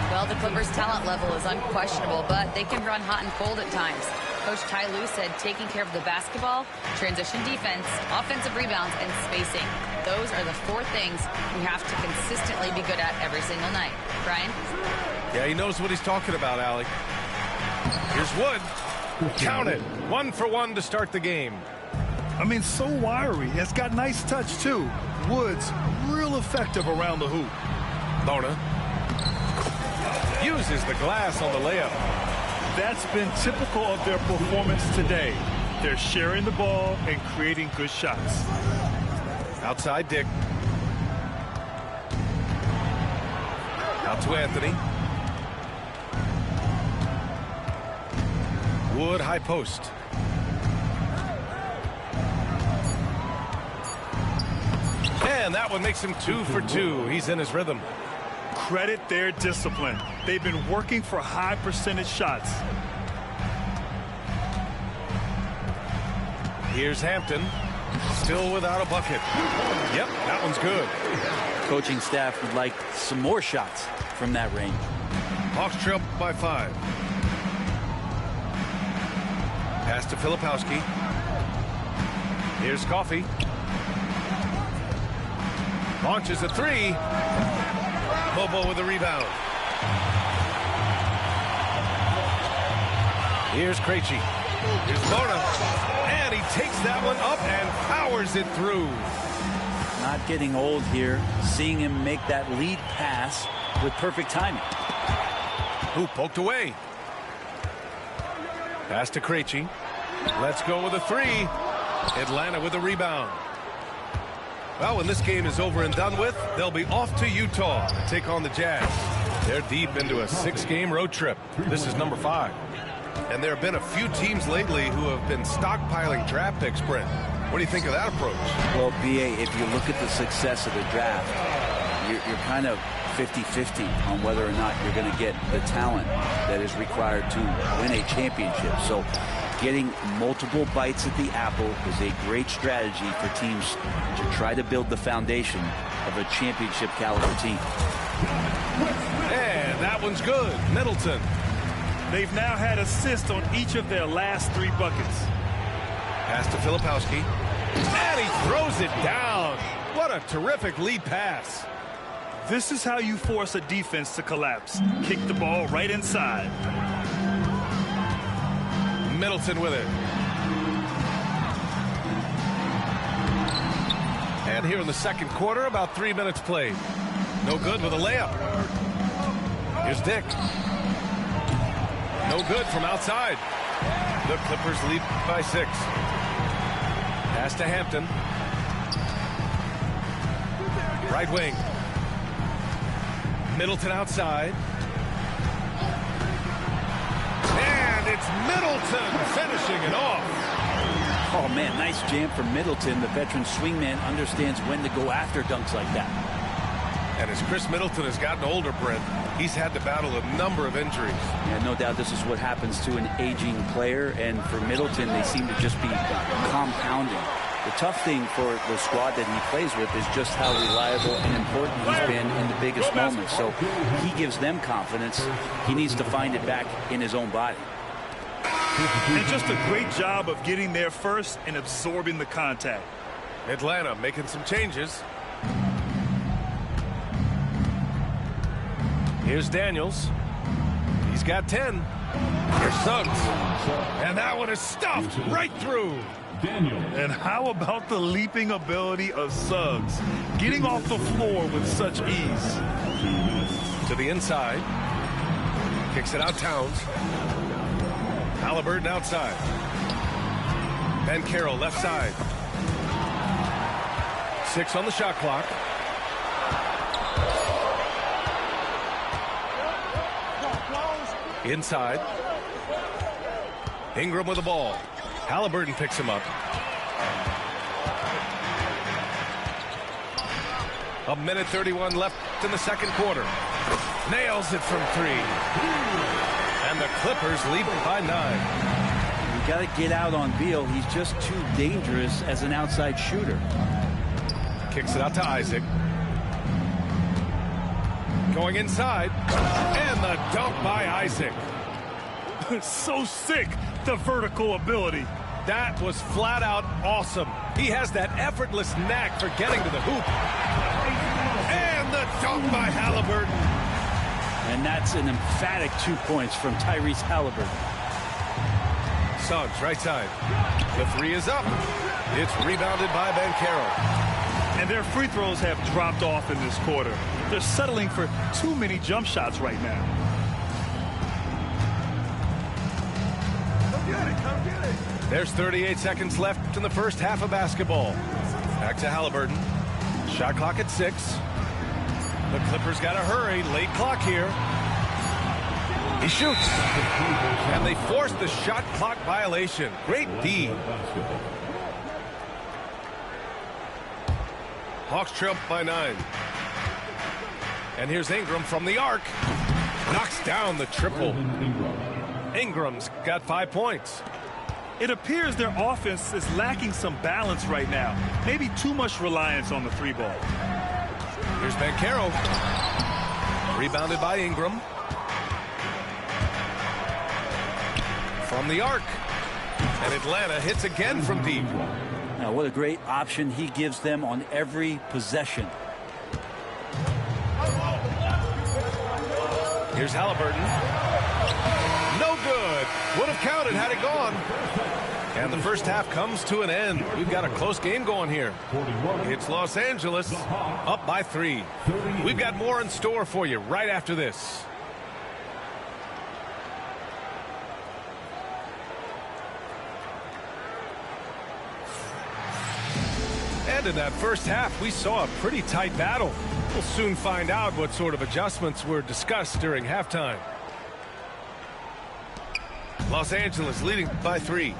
D: Well, the Clippers' talent level is unquestionable, but they can run hot and cold at times. Coach Ty Lue said taking care of the basketball, transition defense, offensive rebounds, and spacing. Those are the 4 things we have to consistently be good at every single night. Brian?
A: Yeah, he knows what he's talking about, Allie. Here's Wood. Count it. 1 for 1 to start the game.
B: I mean, so wiry. It's got nice touch, too. Wood's real effective around the hoop.
A: Bona uses the glass on the layup.
B: That's been typical of their performance today. They're sharing the ball and creating good shots.
A: Outside Dick. Out to Anthony. Wood high post. And that one makes him 2 for 2. He's in his rhythm.
B: Credit their discipline. They've been working for high percentage shots.
A: Here's Hampton. Still without a bucket. Yep, that one's good.
J: Coaching staff would like some more shots from that range.
A: Hawks trail by 5. Pass to Filipowski. Here's Coffey. Launches a 3. Bobo with a rebound. Here's Krejci. Here's Bona. And he takes that one up and powers it through.
J: Not getting old here. Seeing him make that lead pass with perfect timing.
A: Who poked away. Pass to Krejci. Let's go with a 3. Atlanta with a rebound. Well, when this game is over and done with, they'll be off to Utah to take on the Jazz. They're deep into a 6-game road trip. This is number 5. And there have been a few teams lately who have been stockpiling draft picks, Brent. What do you think of that approach?
J: Well, B.A., if you look at the success of the draft, you're kind of 50-50 on whether or not you're going to get the talent that is required to win a championship. So getting multiple bites at the apple is a great strategy for teams to try to build the foundation of a championship caliber team.
A: And that one's good. Middleton.
B: They've now had assists on each of their last 3 buckets.
A: Pass to Filipowski. And he throws it down. What a terrific lead pass.
B: This is how you force a defense to collapse. Kick the ball right inside.
A: Middleton with it. And here in the second quarter, about 3 minutes played. No good with a layup. Here's Dick. No good from outside. The Clippers lead by 6. Pass to Hampton. Right wing. Middleton outside. And it's Middleton finishing it off.
J: Oh, man, nice jam from Middleton. The veteran swingman understands when to go after dunks like that.
A: And as Chris Middleton has gotten older, Brent, he's had to battle a number of injuries.
J: Yeah, no doubt this is what happens to an aging player. And for Middleton, they seem to just be compounding. The tough thing for the squad that he plays with is just how reliable and important he's been in the biggest moments. So he gives them confidence. He needs to find it back in his own body.
B: And just a great job of getting there first and absorbing the contact.
A: Atlanta making some changes. Here's Daniels. He's got 10. Here's Suggs. And that one is stuffed right through.
B: And how about the leaping ability of Suggs? Getting off the floor with such ease.
A: To the inside. Kicks it out Towns. Halliburton outside. Ben Carroll left side. 6 on the shot clock. Inside. Ingram with the ball. Halliburton picks him up. A minute 31 left in the second quarter. Nails it from 3. And the Clippers lead by 9.
J: You got to get out on Beal. He's just too dangerous as an outside shooter.
A: Kicks it out to Isaac. Going inside. And the dunk by Isaac.
B: So sick, the vertical ability.
A: That was flat out awesome. He has that effortless knack for getting to the hoop. And the dunk by Halliburton.
J: And that's an emphatic 2 points from Tyrese Halliburton.
A: Suggs, right side. The 3 is up. It's rebounded by Ben Carroll.
B: And their free throws have dropped off in this quarter. They're settling for too many jump shots right now.
A: There's 38 seconds left in the first half of basketball. Back to Halliburton. Shot clock at 6. The Clippers got to hurry. Late clock here. He shoots. And they force the shot clock violation. Great D. Hawks trail by 9. And here's Ingram from the arc. Knocks down the triple. Ingram's got 5 points.
B: It appears their offense is lacking some balance right now. Maybe too much reliance on the 3-ball.
A: Here's Banchero. Rebounded by Ingram. From the arc. And Atlanta hits again from deep.
J: Now, what a great option he gives them on every possession.
A: Here's Halliburton. No good. Would have counted had it gone. And the first half comes to an end. We've got a close game going here. It's Los Angeles up by 3. We've got more in store for you right after this. And in that first half, we saw a pretty tight battle. We'll soon find out what sort of adjustments were discussed during halftime. Los Angeles leading by 3.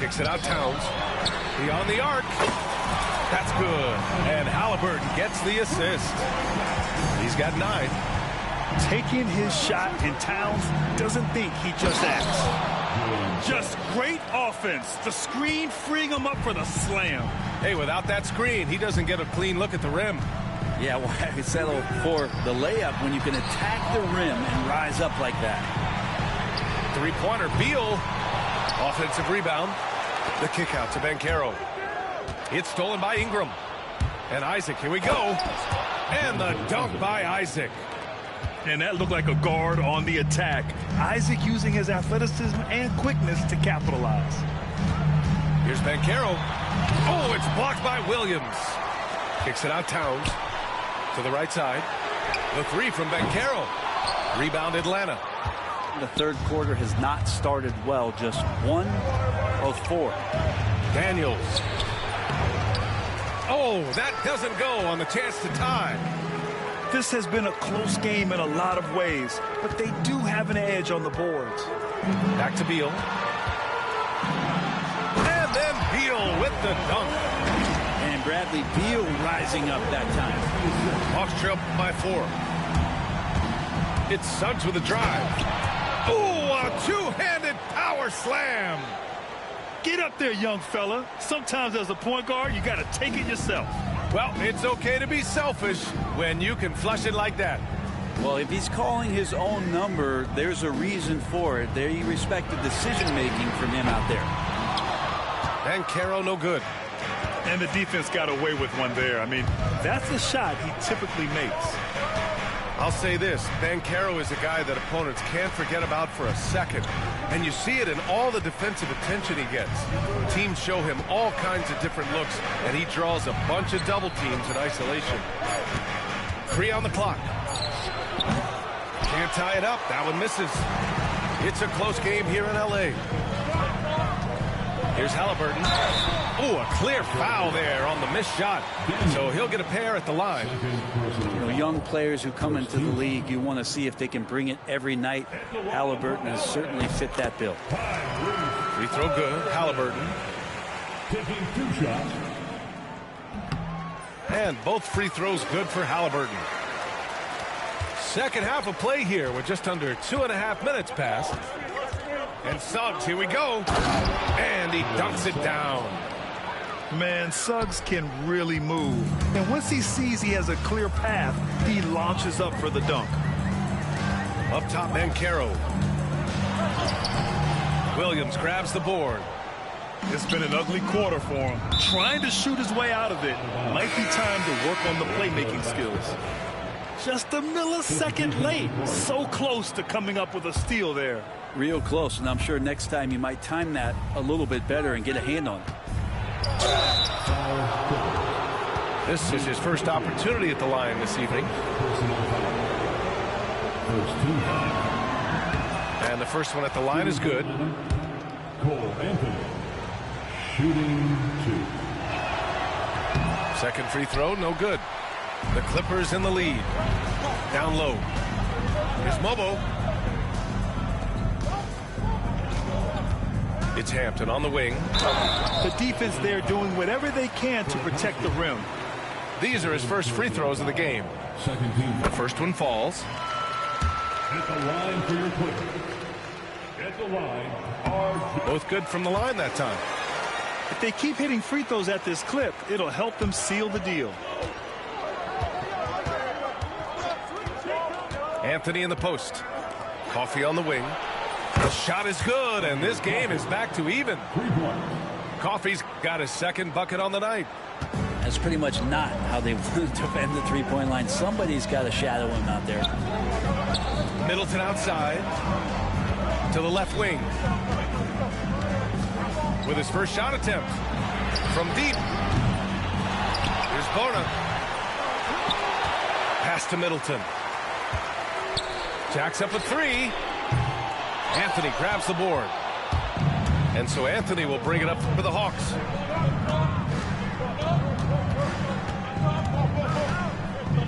A: Kicks it out, Towns. Beyond the arc. That's good. And Halliburton gets the assist. He's got 9.
B: Taking his shot, and Towns doesn't think he just acts. Just great offense. The screen freeing him up for the slam.
A: Hey, without that screen, he doesn't get a clean look at the rim.
J: Yeah, why settle for the layup when you can attack the rim and rise up like that?
A: Three-pointer, Beal. Offensive rebound. The kick out to Banchero. It's stolen by Ingram. And Isaac, here we go. And the dunk by Isaac.
B: And that looked like a guard on the attack. Isaac using his athleticism and quickness to capitalize.
A: Here's Banchero. Oh, it's blocked by Williams. Kicks it out, Towns. To the right side. The 3 from Banchero. Rebound, Atlanta.
J: The third quarter has not started well. Just 1 of 4.
A: Daniels. Oh, that doesn't go on the chance to tie.
B: This has been a close game in a lot of ways, but they do have an edge on the boards.
A: Back to Beal. And then Beal with the dunk.
J: And Bradley Beal rising up that time.
A: Hawks trail by 4. It's Suggs with a drive. Oh, a two-handed power slam.
B: Get up there, young fella. Sometimes as a point guard, you got to take it yourself.
A: Well, it's okay to be selfish when you can flush it like that.
J: Well, if he's calling his own number, there's a reason for it. They respect the decision-making from him out there.
A: Banchero, no good.
B: And the defense got away with one there. I mean, that's a shot he typically makes.
A: I'll say this, Banchero is a guy that opponents can't forget about for a second. And you see it in all the defensive attention he gets. Teams show him all kinds of different looks, and he draws a bunch of double teams in isolation. 3 on the clock. Can't tie it up. That one misses. It's a close game here in L.A. Here's Halliburton. Oh, a clear foul there on the missed shot. So he'll get a pair at the line.
J: You know, young players who come into the league, you want to see if they can bring it every night. Halliburton has certainly fit that bill.
A: Free throw good. Halliburton.
K: Taking 2 shots.
A: And both free throws good for Halliburton. Second half of play here with just under 2.5 minutes passed. And Suggs, here we go. And he dunks it down.
B: Man, Suggs can really move. And once he sees he has a clear path, he launches up for the dunk.
A: Up top, Banchero. Williams grabs the board.
B: It's been an ugly quarter for him. Trying to shoot his way out of it. Might be time to work on the playmaking skills. Just a millisecond late. So close to coming up with a steal there.
J: Real close, and I'm sure next time you might time that a little bit better and get a hand on it.
A: This is his first opportunity at the line this evening. And And the first one at the line is good.
K: Cole Anthony, shooting 2.
A: Second free throw, no good. The Clippers in the lead. Down low. Here's Mobo. It's Hampton on the wing.
B: The defense there doing whatever they can to protect the rim.
A: These are his first free throws of the game.
K: Second team.
A: The first one falls.
K: At the line for your Clippers. At the line are
A: Both good from the line that time.
B: If they keep hitting free throws at this clip, it'll help them seal the deal.
A: Anthony in the post. Coffee on the wing. The shot is good, and this game is back to even. Coffee's got his second bucket on the night.
J: That's pretty much not how they want to defend the three-point line. Somebody's got to shadow him out there.
A: Middleton outside to the left wing with his first shot attempt from deep. Here's Bona. Pass to Middleton. Jacks up a three. Anthony grabs the board. And so Anthony will bring it up for the Hawks.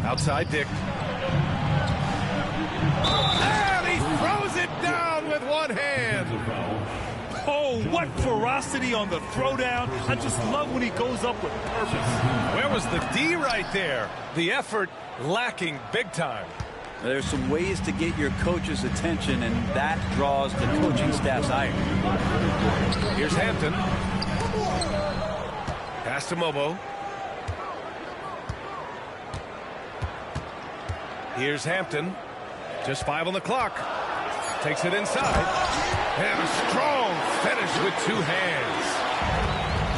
A: Outside Dick. And he throws it down with one hand.
B: Oh, what ferocity on the throwdown. I just love when he goes up with purpose.
A: Where was the D right there? The effort lacking big time.
J: There's some ways to get your coach's attention, and that draws the coaching staff's ire.
A: Here's Hampton. Pass to Mobo. Here's Hampton. Just 5 on the clock. Takes it inside. And a strong finish with 2 hands.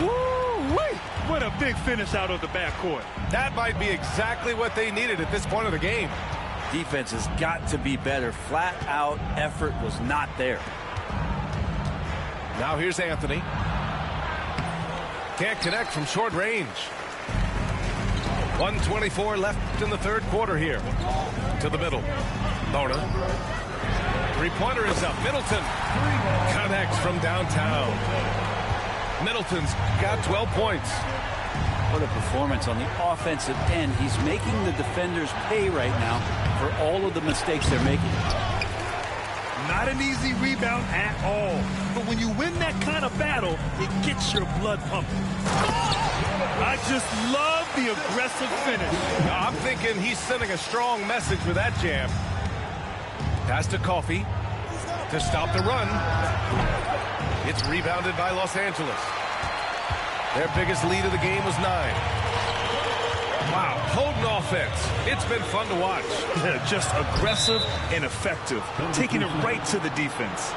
B: Woo-wee! What a big finish out of the backcourt.
A: That might be exactly what they needed at this point of the game.
J: Defense has got to be better. Flat out effort was not there.
A: Now here's Anthony. Can't connect from short range. 1:24 left in the third quarter here. To the middle. Bona. Three-pointer is up. Middleton connects from downtown. Middleton's got 12 points.
J: What a performance on the offensive end. He's making the defenders pay right now for all of the mistakes they're making.
B: Not an easy rebound at all. But when you win that kind of battle, it gets your blood pumping. I just love the aggressive finish.
A: I'm thinking he's sending a strong message with that jam. Pass to Coffee to stop the run. It's rebounded by Los Angeles. Their biggest lead of the game was 9. Wow, potent offense. It's been fun to watch.
B: Yeah, just aggressive and effective. Taking it right to the defense.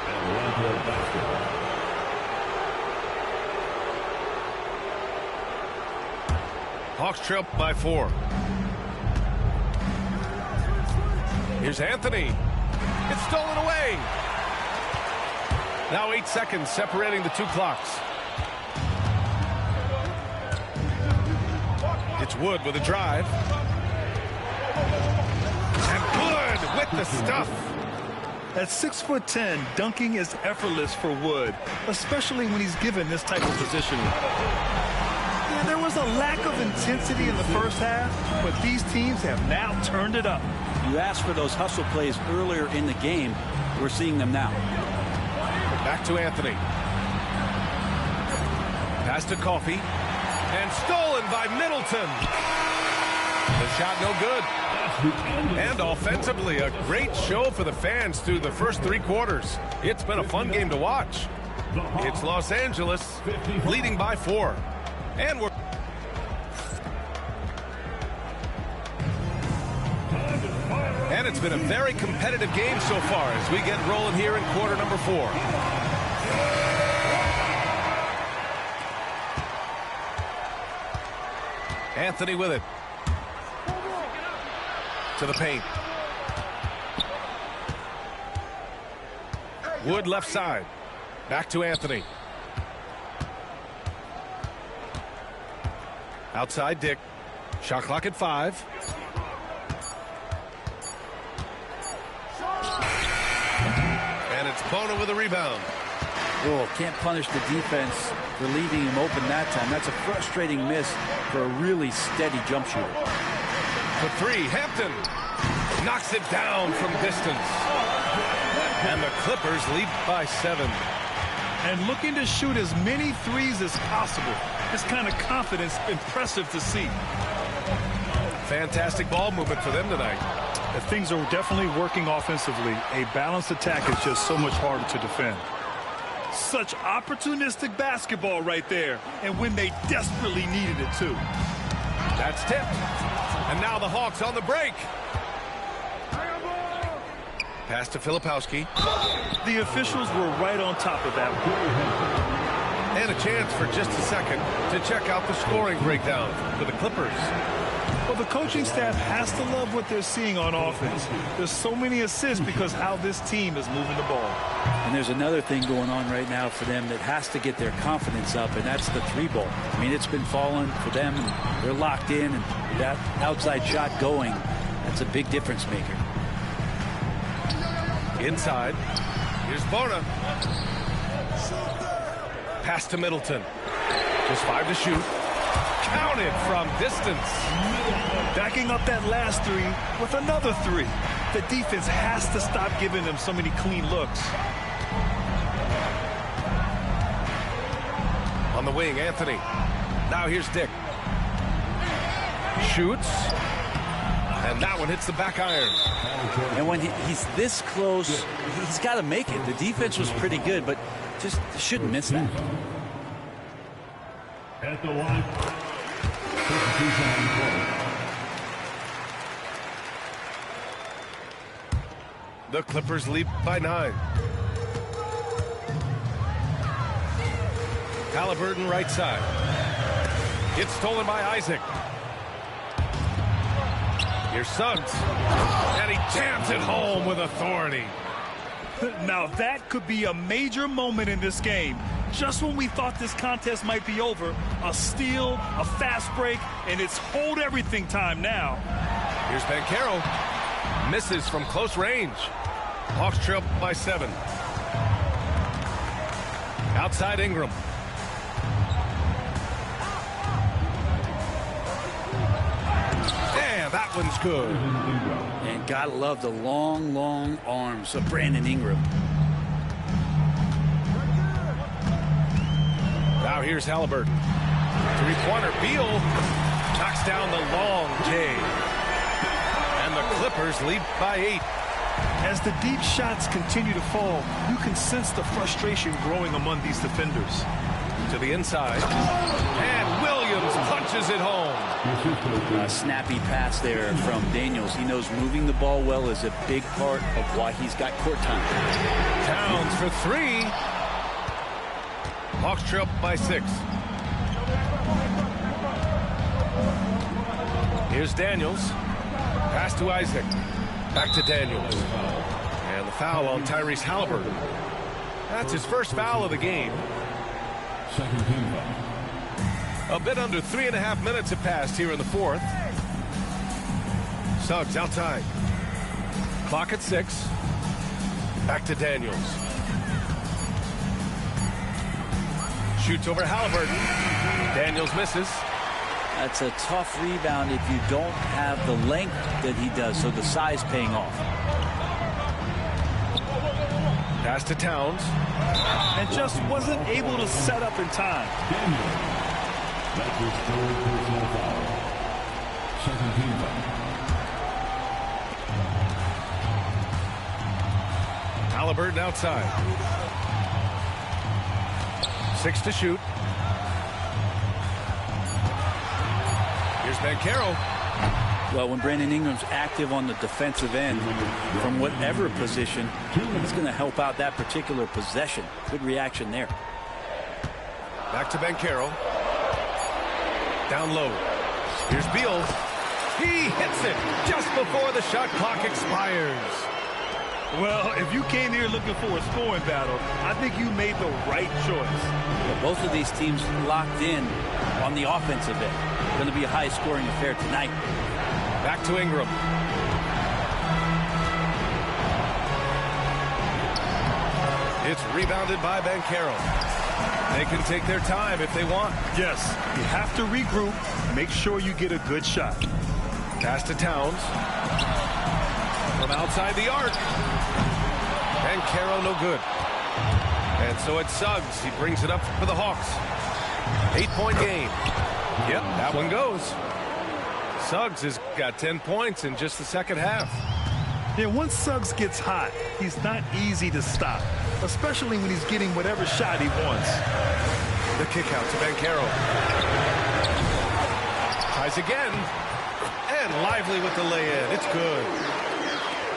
A: Hawks trail by 4. Here's Anthony. It's stolen away. Now 8 seconds separating the 2 clocks. It's Wood with a drive. And Wood with the stuff.
B: At 6'10", dunking is effortless for Wood, especially when he's given this type of positioning. Yeah, there was a lack of intensity in the first half, but these teams have now turned it up.
J: You asked for those hustle plays earlier in the game. We're seeing them now.
A: Back to Anthony. Pass to Coffee. And stolen by Middleton. The shot no good. And offensively, a great show for the fans through the first 3 quarters. It's been a fun game to watch. It's Los Angeles leading by 4. And we're... And it's been a very competitive game so far as we get rolling here in quarter number 4. Anthony with it. To the paint. Wood left side. Back to Anthony. Outside Dick. Shot clock at 5. And And it's Bona with a rebound.
J: Oh, can't punish the defense for leaving him open that time. That's a frustrating miss for a really steady jump shooter.
A: For three, Hampton knocks it down from distance. And the Clippers lead by 7.
B: And looking to shoot as many threes as possible. This kind of confidence, impressive to see.
A: Fantastic ball movement for them tonight.
B: Things are definitely working offensively. A balanced attack is just so much harder to defend. Such opportunistic basketball right there. And when they desperately needed it, too.
A: That's tipped. And now the Hawks on the break. Pass to Filipowski.
B: The officials were right on top of that one.
A: And a chance for just a second to check out the scoring breakdown for the Clippers.
B: Well, the coaching staff has to love what they're seeing on offense. There's so many assists because how this team is moving the ball.
J: And there's another thing going on right now for them that has to get their confidence up, and that's the 3-ball. I mean, it's been falling for them, and they're locked in, and that outside shot going, that's a big difference maker.
A: Inside. Here's Bona. Pass to Middleton. Just 5 to shoot. Counted from distance.
B: Backing up that last 3 with another 3. The defense has to stop giving them so many clean looks.
A: On the wing, Anthony. Now here's Dick. Shoots. And that one hits the back iron.
J: And when he's this close, he's got to make it. The defense was pretty good, but just shouldn't miss that.
K: At the line.
A: The Clippers lead by 9. Halliburton right side. It's stolen by Isaac. Here's Suggs. And he jams it home with authority.
B: Now that could be a major moment in this game. Just when we thought this contest might be over, a steal, a fast break, and it's hold everything time now.
A: Here's Banchero. Misses from close range. Hawks trail by 7. Outside Ingram. And that one's good.
J: And gotta love the long, long arms of Brandon Ingram.
A: Now here's Halliburton. 3-pointer. Beal knocks down the long J. And the Clippers lead by 8.
B: As the deep shots continue to fall, you can sense the frustration growing among these defenders.
A: To the inside. And Williams punches it home.
J: A snappy pass there from Daniels. He knows moving the ball well is a big part of why he's got court time.
A: Towns for 3. Hawks trail by 6. Here's Daniels. Pass to Isaac. Back to Daniels. And the foul on Tyrese Halliburton. That's his first foul of the game.
K: Second team foul.
A: A bit under 3.5 minutes have passed here in the 4th. Suggs outside. Clock at 6. Back to Daniels. Shoots over Halliburton. Daniels misses.
J: That's a tough rebound if you don't have the length that he does, so the size paying off.
A: Pass to Towns.
B: And just wasn't able to set up in time.
K: That's his third personal foul. Second team foul.
A: Halliburton outside. 6 to shoot. Here's Banchero.
J: Well, when Brandon Ingram's active on the defensive end, from whatever position, he's going to help out that particular possession. Good reaction there.
A: Back to Banchero. Down low. Here's Beal. He hits it just before the shot clock expires.
B: Well, if you came here looking for a scoring battle, I think you made the right choice.
J: Well, both of these teams locked in on the offensive end. Going to be a high-scoring affair tonight.
A: Back to Ingram. It's rebounded by Banchero. They can take their time if they want.
B: Yes, you have to regroup. Make sure you get a good shot.
A: Pass to Towns. From outside the arc. Banchero no good. And so it's Suggs. He brings it up for the Hawks. 8-point game. Yep, that one goes. Suggs has got 10 points in just the second half.
B: Yeah, once Suggs gets hot, he's not easy to stop, especially when he's getting whatever shot he wants.
A: The kick out to Banchero. Tries again. And Lively with the lay-in. It's good.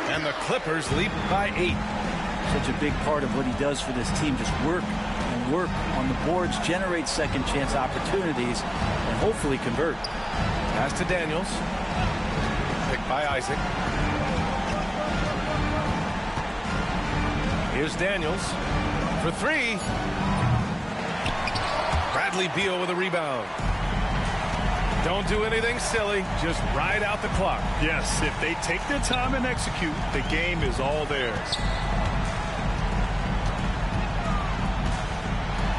A: And the Clippers lead by 8.
J: Such a big part of what he does for this team. Just work and work on the boards, generate second chance opportunities, and hopefully convert.
A: Pass to Daniels. Picked by Isaac. Here's Daniels for 3. Bradley Beal with a rebound. Don't do anything silly. Just ride out the clock.
B: Yes, if they take their time and execute, the game is all theirs.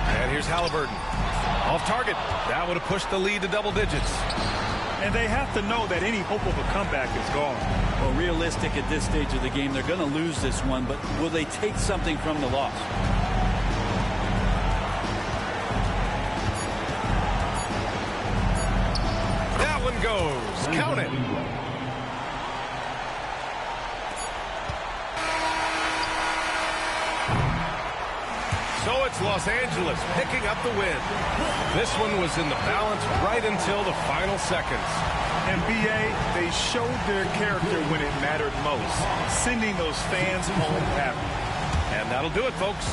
A: And here's Halliburton. Off target. That would have pushed the lead to double digits.
B: And they have to know that any hope of a comeback is gone.
J: Well, realistic at this stage of the game, they're going to lose this one, but will they take something from the loss?
A: That one goes. Count it. So it's Los Angeles picking up the win. This one was in the balance right until the final seconds.
B: And BA, they showed their character when it mattered most, sending those fans home happy.
A: And that'll do it, folks.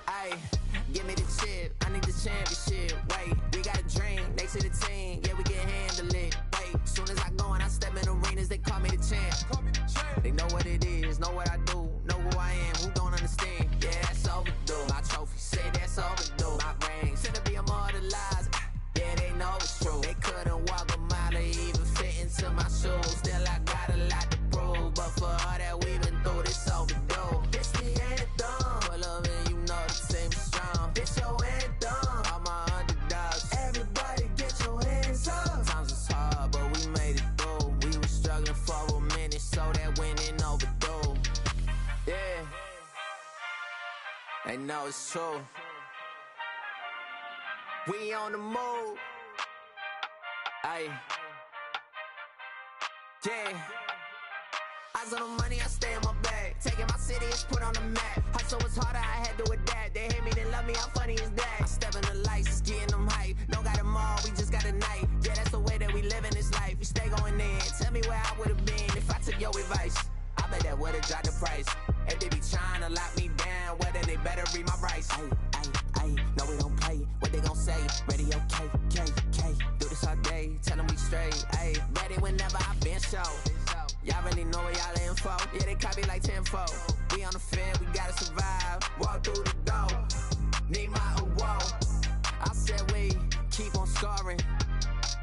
L: Ay, give me the chip, I need the championship. Wait, we got a dream, next to the team, yeah, we can handle it. Wait, soon as I go and I step in arenas, they call me the champ. They know what it is, know what I do, know who I am, who don't understand. Yeah, that's overdue. My trophy, say that's overdue. My ring, should be immortalized. Yeah, they know it's true. They couldn't walk a mile or even fit into my shoes. Still, I got a lot to prove, but for all that we've been through, this overdue. It's the anthem. Pull up and you know the team is strong. It's your anthem. All my underdogs. Everybody get your hands up. Sometimes it's hard, but we made it through. We were struggling for a minute, so that winning overdue. Yeah. They know it's true. We on the move. Aye. Yeah. Eyes on the money, I stay in my bag. Taking my city, it's put on the map. Hustle was harder, I had to adapt. They hate me, they love me, how funny is that? I step in the lights, it's getting them hype. Don't got them all, we just got a night. Yeah, that's the way that we live in this life. We stay going in. Tell me where I would've been if I took your advice. I bet that would've dropped the price. If they be trying to lock me down, well then they better read my rights. No, we don't play. What they gon' say? Radio K. Do this all day. Tell them we straight. Ayy, ready whenever I been show. Y'all really know where y'all in for. Yeah, they copy like 10-4. We on the field, we gotta survive. Walk through the door. Need my award. I said we keep on scoring.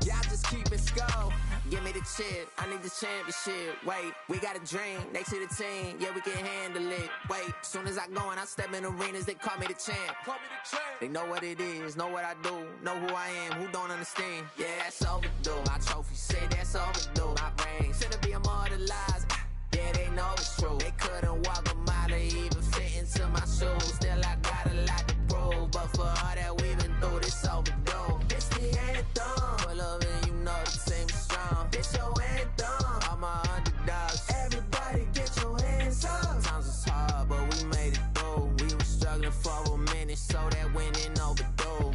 L: Y'all just keep it score. Give me the chip, I need the championship. Wait, we got a dream, next to the team. Yeah, we can handle it. Wait, soon as I go and I step in arenas, they call me the champ. They know what it is, know what I do, know who I am, who don't understand. Yeah, that's overdue. My trophy say that's overdue. My brain should be immortalized. Yeah, they know it's true. They couldn't walk a mile to even fit into my shoes. Still, I got a lot to prove, but for all that we've been through, this overdue. It's the anthem. Pull up and you know the team is strong. It's your anthem. All my underdogs. Everybody get your hands up. Sometimes it's hard, but we made it through. We were struggling for a minute, so that winning overdue.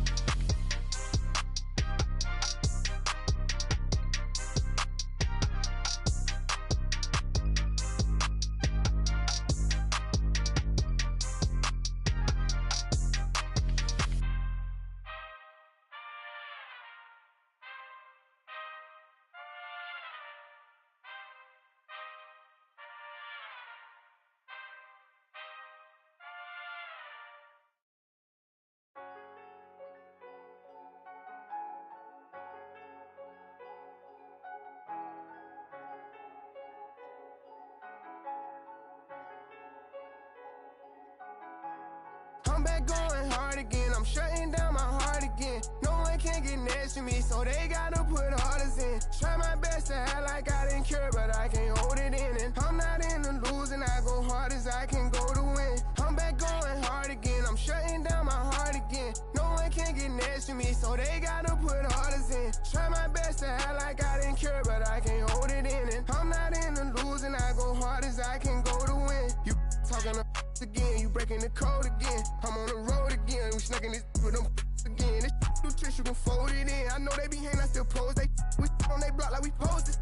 M: I'm back going hard again, I'm shutting down my heart again. No one can get next to me, so they gotta put orders in. Try my best to act like I didn't care, but I can't hold it in. And I'm not in the losing, I go hard as I can go to win. I'm back going hard again, I'm shutting down my heart again. No one can get next to me, so they gotta put orders in. Try my best to act like I didn't care, but I can't hold it in. And I'm not in the losing, I go hard as I can go to win. You talking again, you breaking the code again. I'm on the road again, we snacking this with them again. This new tricks, you can fold it in. I know they be hating, I still pose. They we on they block like we posed it.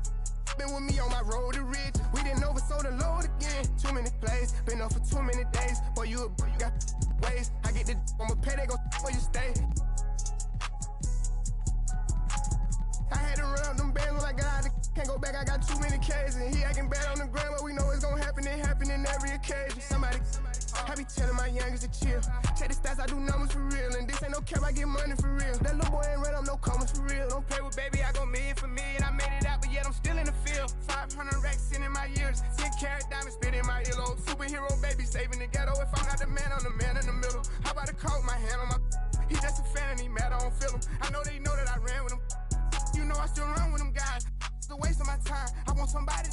M: Been with me on my road to rich. We didn't oversold the load again. Too many plays, been up for too many days. Boy, you got ways. I get the I'ma pay, they gon' where you stay. I had to run up them bands when I got out. Can't go back, I got too many K's. And he acting bad on the ground, but we know it's gon' happen. It happen in every occasion. Somebody, I be telling my youngest to chill. Check the stats, I do numbers for real. And this ain't no cap, I get money for real. That little boy ain't ran up no commas for real. Don't play with baby, I go million for million. I made it out, but yet I'm still in the field. 500 racks in my ears. 10 carat diamonds spit in my earlobe. Superhero baby saving the ghetto. If I'm not the man, I'm the man in the middle. How about a coat, my hand on my... He just a fan and he mad, I don't feel him. I know they know that I ran with him. You know I still run with them guys. It's a waste of my time. I want somebody.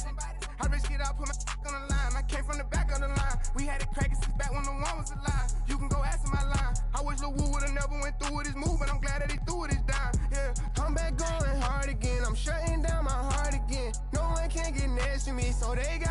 M: I risk it out, put my on the line. I came from the back of the line. We had it cracking since back when the one was alive. You can go ask my line. I wish Lil Wu would've never went through with his move, but I'm glad that he threw it his dime. Yeah, I'm back going hard again. I'm shutting down my heart again. No one can get next to me, so they got